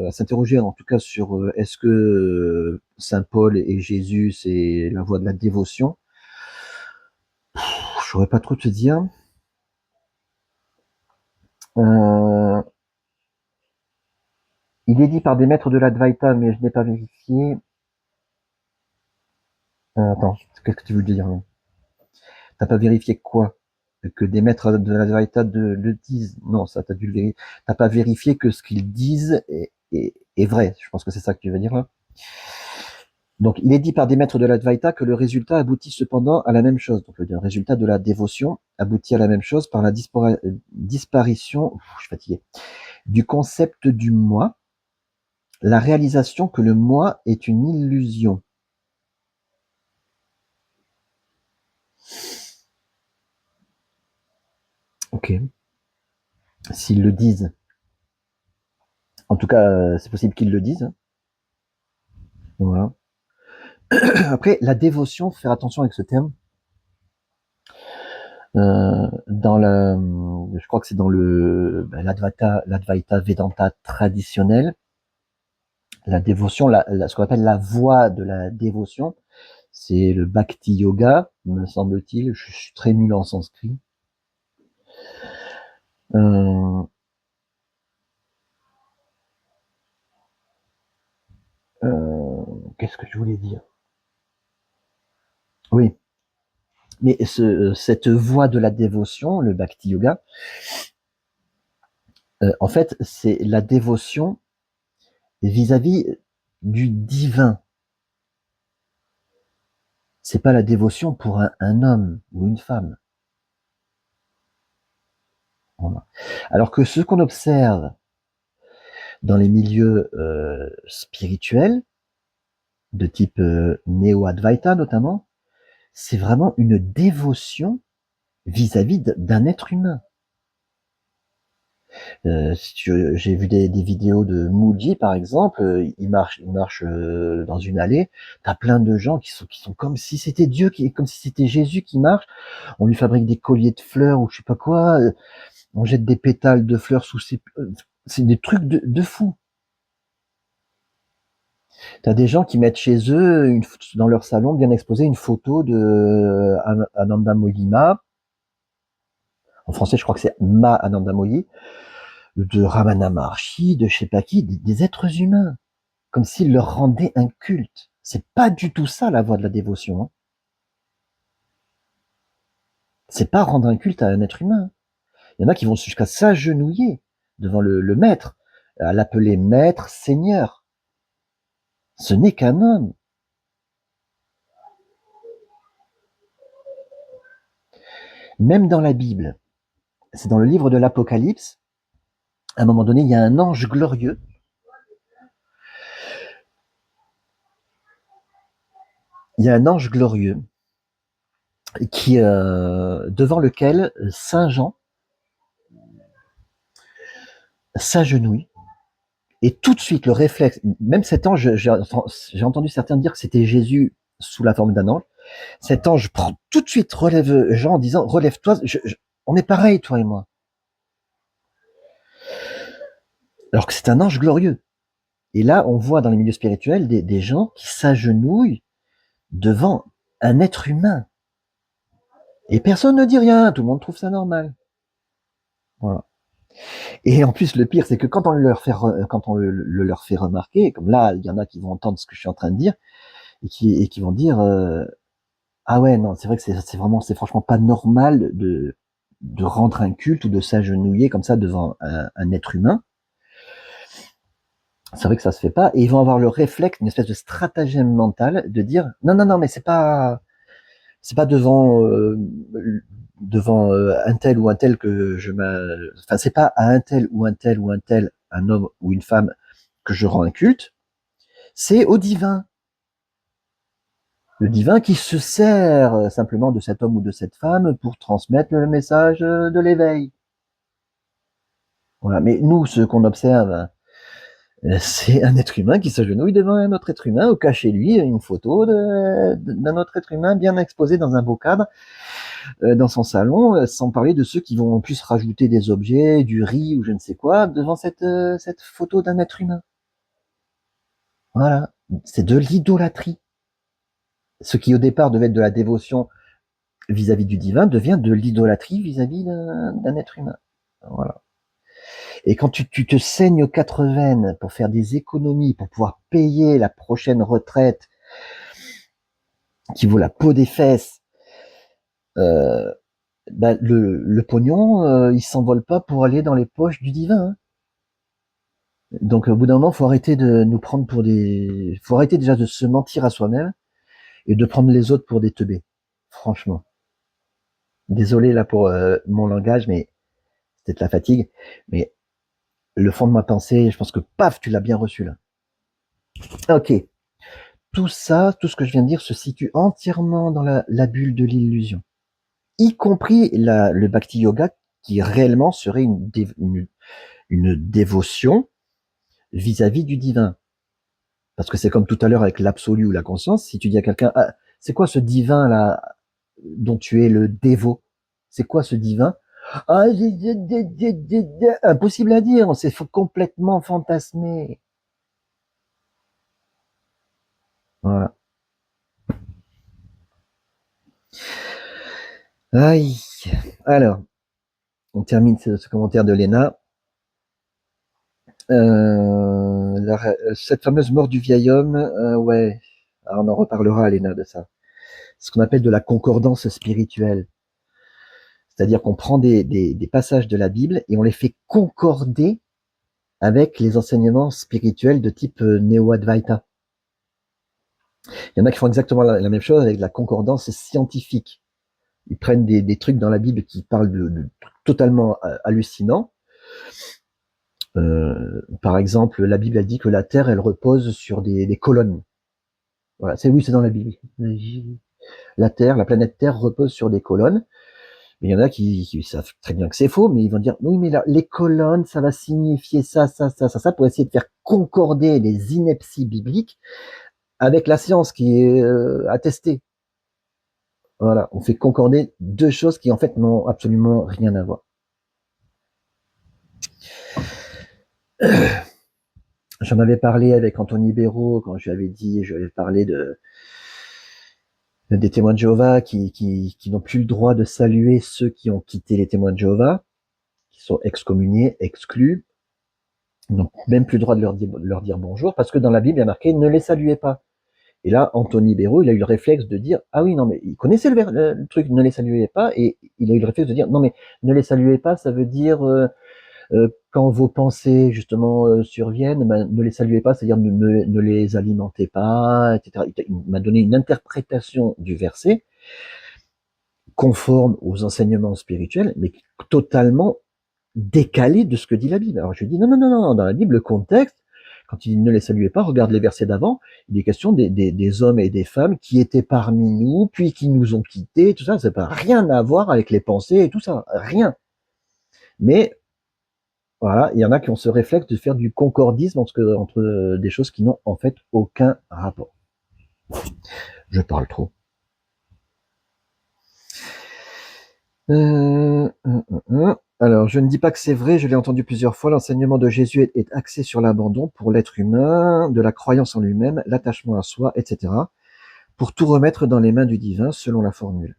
à s'interroger en tout cas sur est-ce que Saint Paul et Jésus, c'est la voie de la dévotion? Je saurais pas trop te dire. Il est dit par des maîtres de l'Advaita, mais je n'ai pas vérifié. Attends, qu'est-ce que tu veux dire? T'as pas vérifié quoi? Que des maîtres de l'Advaita le disent? Non, ça, t'as dû le vérifier. T'as pas vérifié que ce qu'ils disent est vrai. Je pense que c'est ça que tu veux dire là. Donc, il est dit par des maîtres de l'Advaita que le résultat aboutit cependant à la même chose. Donc, le résultat de la dévotion aboutit à la même chose par la disparition, je suis fatigué, du concept du moi, la réalisation que le moi est une illusion. Ok. S'ils le disent. En tout cas, c'est possible qu'ils le disent. Voilà. Après, la dévotion, faut faire attention avec ce terme. Je crois que c'est dans l'Advaita Vedanta traditionnel, la dévotion, ce qu'on appelle la voie de la dévotion, c'est le Bhakti Yoga, me semble-t-il. Je suis très nul en sanskrit. Qu'est-ce que je voulais dire? Oui. Mais cette voie de la dévotion, le Bhakti Yoga, en fait, c'est la dévotion vis-à-vis du divin. C'est pas la dévotion pour un homme ou une femme. Voilà. Alors que ce qu'on observe dans les milieux spirituels, de type néo-advaita notamment, c'est vraiment une dévotion vis-à-vis d'un être humain. J'ai vu des vidéos de Mooji par exemple, il marche dans une allée, t'as plein de gens qui sont comme si c'était Dieu, comme si c'était Jésus qui marche. On lui fabrique des colliers de fleurs ou je sais pas quoi, on jette des pétales de fleurs sous ses, c'est des trucs de fou. T'as des gens qui mettent chez eux, dans leur salon, bien exposé, une photo de Ananda Moyi Ma. En français, je crois que c'est Ma Ananda Moyi, de Ramana Maharshi, de je sais pas qui, des êtres humains, comme s'ils leur rendaient un culte. C'est pas du tout ça la voie de la dévotion. Hein. C'est pas rendre un culte à un être humain. Il y en a qui vont jusqu'à s'agenouiller devant le maître, à l'appeler maître, seigneur. Ce n'est qu'un homme. Même dans la Bible, c'est dans le livre de l'Apocalypse, à un moment donné, il y a un ange glorieux qui devant lequel Saint Jean s'agenouille. Et tout de suite, le réflexe, même cet ange, j'ai entendu certains dire que c'était Jésus sous la forme d'un ange. Cet ange prend tout de suite, relève Jean en disant, relève-toi, on est pareil, toi et moi. Alors que c'est un ange glorieux. Et là, on voit dans les milieux spirituels des gens qui s'agenouillent devant un être humain. Et personne ne dit rien, tout le monde trouve ça normal. Voilà. Et en plus, le pire, c'est que quand on leur fait remarquer, comme là, il y en a qui vont entendre ce que je suis en train de dire, et qui vont dire, ah ouais, non, c'est vrai que c'est franchement pas normal de rendre un culte ou de s'agenouiller comme ça devant un être humain. C'est vrai que ça se fait pas. Et ils vont avoir le réflexe, une espèce de stratagème mental de dire, non, mais c'est pas devant un tel ou un tel que enfin, c'est pas à un tel ou un tel ou un tel, un homme ou une femme que je rends un culte, c'est au divin. Le divin qui se sert simplement de cet homme ou de cette femme pour transmettre le message de l'éveil. Voilà. Mais nous, ce qu'on observe, c'est un être humain qui s'agenouille devant un autre être humain, ou cache chez lui une photo d'un autre être humain bien exposé dans un beau cadre, dans son salon, sans parler de ceux qui vont en plus rajouter des objets, du riz ou je ne sais quoi, devant cette photo d'un être humain. Voilà. C'est de l'idolâtrie. Ce qui au départ devait être de la dévotion vis-à-vis du divin devient de l'idolâtrie vis-à-vis d'un être humain. Voilà. Et quand tu te saignes aux 4 veines pour faire des économies, pour pouvoir payer la prochaine retraite qui vaut la peau des fesses, bah le pognon, il s'envole pas pour aller dans les poches du divin. Hein. Donc au bout d'un moment, faut arrêter de nous prendre pour des, faut arrêter déjà de se mentir à soi-même et de prendre les autres pour des teubés. Franchement. Désolé là pour mon langage, mais c'est peut-être la fatigue. Mais le fond de ma pensée, je pense que paf, tu l'as bien reçu là. Ok. Tout ça, tout ce que je viens de dire se situe entièrement dans la bulle de l'illusion. Y compris le Bhakti Yoga qui réellement serait une dévotion vis-à-vis du divin. Parce que c'est comme tout à l'heure avec l'absolu ou la conscience, si tu dis à quelqu'un, ah, c'est quoi ce divin là dont tu es le dévot? C'est quoi ce divin? Ah, impossible à dire, c'est complètement fantasmé. Voilà. Aïe. Alors, on termine ce commentaire de Léna. Cette fameuse mort du vieil homme, ouais, alors on en reparlera, Léna, de ça. Ce qu'on appelle de la concordance spirituelle. C'est-à-dire qu'on prend des passages de la Bible et on les fait concorder avec les enseignements spirituels de type néo-advaita. Il y en a qui font exactement la même chose avec la concordance scientifique. Ils prennent des trucs dans la Bible qui parlent de totalement hallucinants. Par exemple, la Bible a dit que la Terre, elle repose sur des colonnes. Voilà, oui, c'est dans la Bible. La Terre, la planète Terre repose sur des colonnes. Mais il y en a qui savent très bien que c'est faux, mais ils vont dire oui, mais là, les colonnes, ça va signifier ça, pour essayer de faire concorder les inepties bibliques avec la science qui est attestée. Voilà, on fait concorder deux choses qui en fait n'ont absolument rien à voir. J'en avais parlé avec Anthony Béraud quand je lui avais dit, je lui avais parlé des témoins de Jéhovah qui n'ont plus le droit de saluer ceux qui ont quitté les témoins de Jéhovah, qui sont excommuniés, exclus. Ils n'ont même plus le droit de leur dire bonjour parce que dans la Bible, il y a marqué ne les saluez pas. Et là, Anthony Béraud, il a eu le réflexe de dire ah oui, non, mais il connaissait le truc ne les saluez pas et il a eu le réflexe de dire non, mais ne les saluez pas, ça veut dire quand vos pensées justement surviennent, ben, ne les saluez pas, c'est-à-dire ne les alimentez pas, etc. Il m'a donné une interprétation du verset conforme aux enseignements spirituels, mais totalement décalé de ce que dit la Bible. Alors je lui dis non, dans la Bible, le contexte, quand il dit ne les saluez pas, regarde les versets d'avant, il est question des hommes et des femmes qui étaient parmi nous, puis qui nous ont quittés, tout ça, ça n'a rien à voir avec les pensées et tout ça, rien. Mais voilà, il y en a qui ont ce réflexe de faire du concordisme entre des choses qui n'ont en fait aucun rapport. Je parle trop. Alors, je ne dis pas que c'est vrai, je l'ai entendu plusieurs fois, l'enseignement de Jésus est axé sur l'abandon pour l'être humain, de la croyance en lui-même, l'attachement à soi, etc., pour tout remettre dans les mains du divin, selon la formule.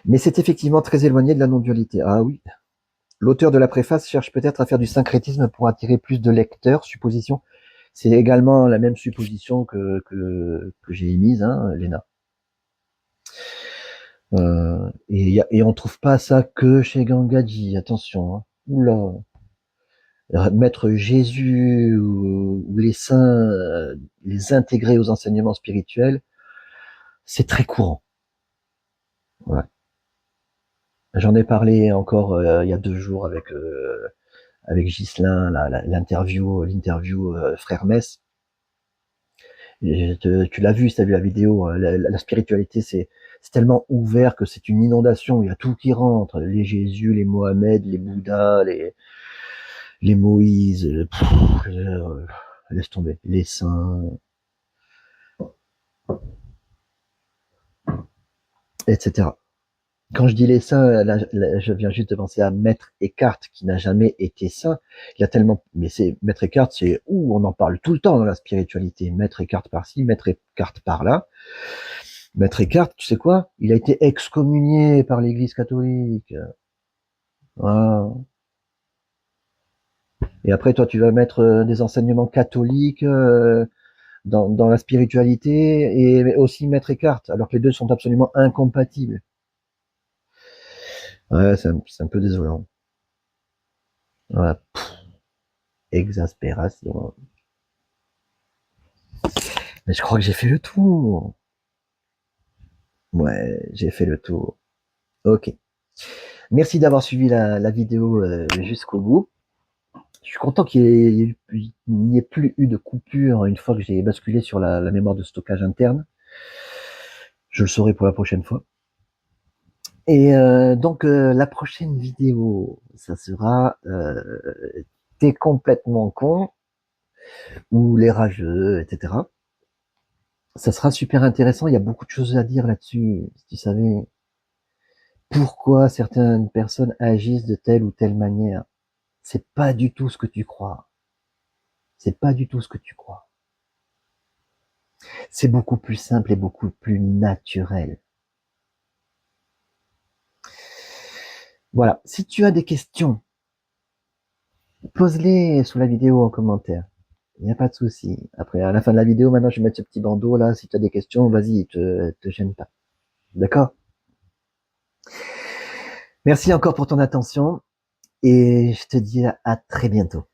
Mais c'est effectivement très éloigné de la non-dualité. Ah oui. L'auteur de la préface cherche peut-être à faire du syncrétisme pour attirer plus de lecteurs, supposition. C'est également la même supposition que j'ai émise, hein, Léna. Et on trouve pas ça que chez Gangadji, attention. Hein. Oula. Mettre Jésus ou les saints, les intégrer aux enseignements spirituels, c'est très courant. Ouais. J'en ai parlé encore il y a 2 jours avec Ghislain, l'interview Frère Mess. Tu l'as vu si tu as vu la vidéo, la spiritualité, c'est tellement ouvert que c'est une inondation, il y a tout qui rentre, les Jésus, les Mohamed, les Bouddhas, les Moïse, laisse tomber, les saints, etc. Quand je dis les saints, là, je viens juste de penser à Maître Eckhart, qui n'a jamais été saint. Il a tellement, mais c'est Maître Eckhart, c'est où on en parle tout le temps dans la spiritualité. Maître Eckhart par-ci, Maître Eckhart par-là. Maître Eckhart, tu sais quoi? Il a été excommunié par l'Église catholique. Voilà. Et après, toi, tu vas mettre des enseignements catholiques dans la spiritualité et aussi Maître Eckhart, alors que les deux sont absolument incompatibles. Ouais, c'est un peu désolant. Voilà. Exaspération. Mais je crois que j'ai fait le tour. Ouais, j'ai fait le tour. Ok. Merci d'avoir suivi la vidéo jusqu'au bout. Je suis content qu'il n'y ait plus eu de coupure une fois que j'ai basculé sur la mémoire de stockage interne. Je le saurai pour la prochaine fois. Et donc la prochaine vidéo, ça sera T'es complètement con ou les rageux, etc. Ça sera super intéressant. Il y a beaucoup de choses à dire là-dessus. Si tu savais pourquoi certaines personnes agissent de telle ou telle manière, c'est pas du tout ce que tu crois. C'est pas du tout ce que tu crois. C'est beaucoup plus simple et beaucoup plus naturel. Voilà. Si tu as des questions, pose-les sous la vidéo en commentaire. Il n'y a pas de souci. Après, à la fin de la vidéo, maintenant, je vais mettre ce petit bandeau là. Si tu as des questions, vas-y, te gêne pas. D'accord? Merci encore pour ton attention et je te dis à très bientôt.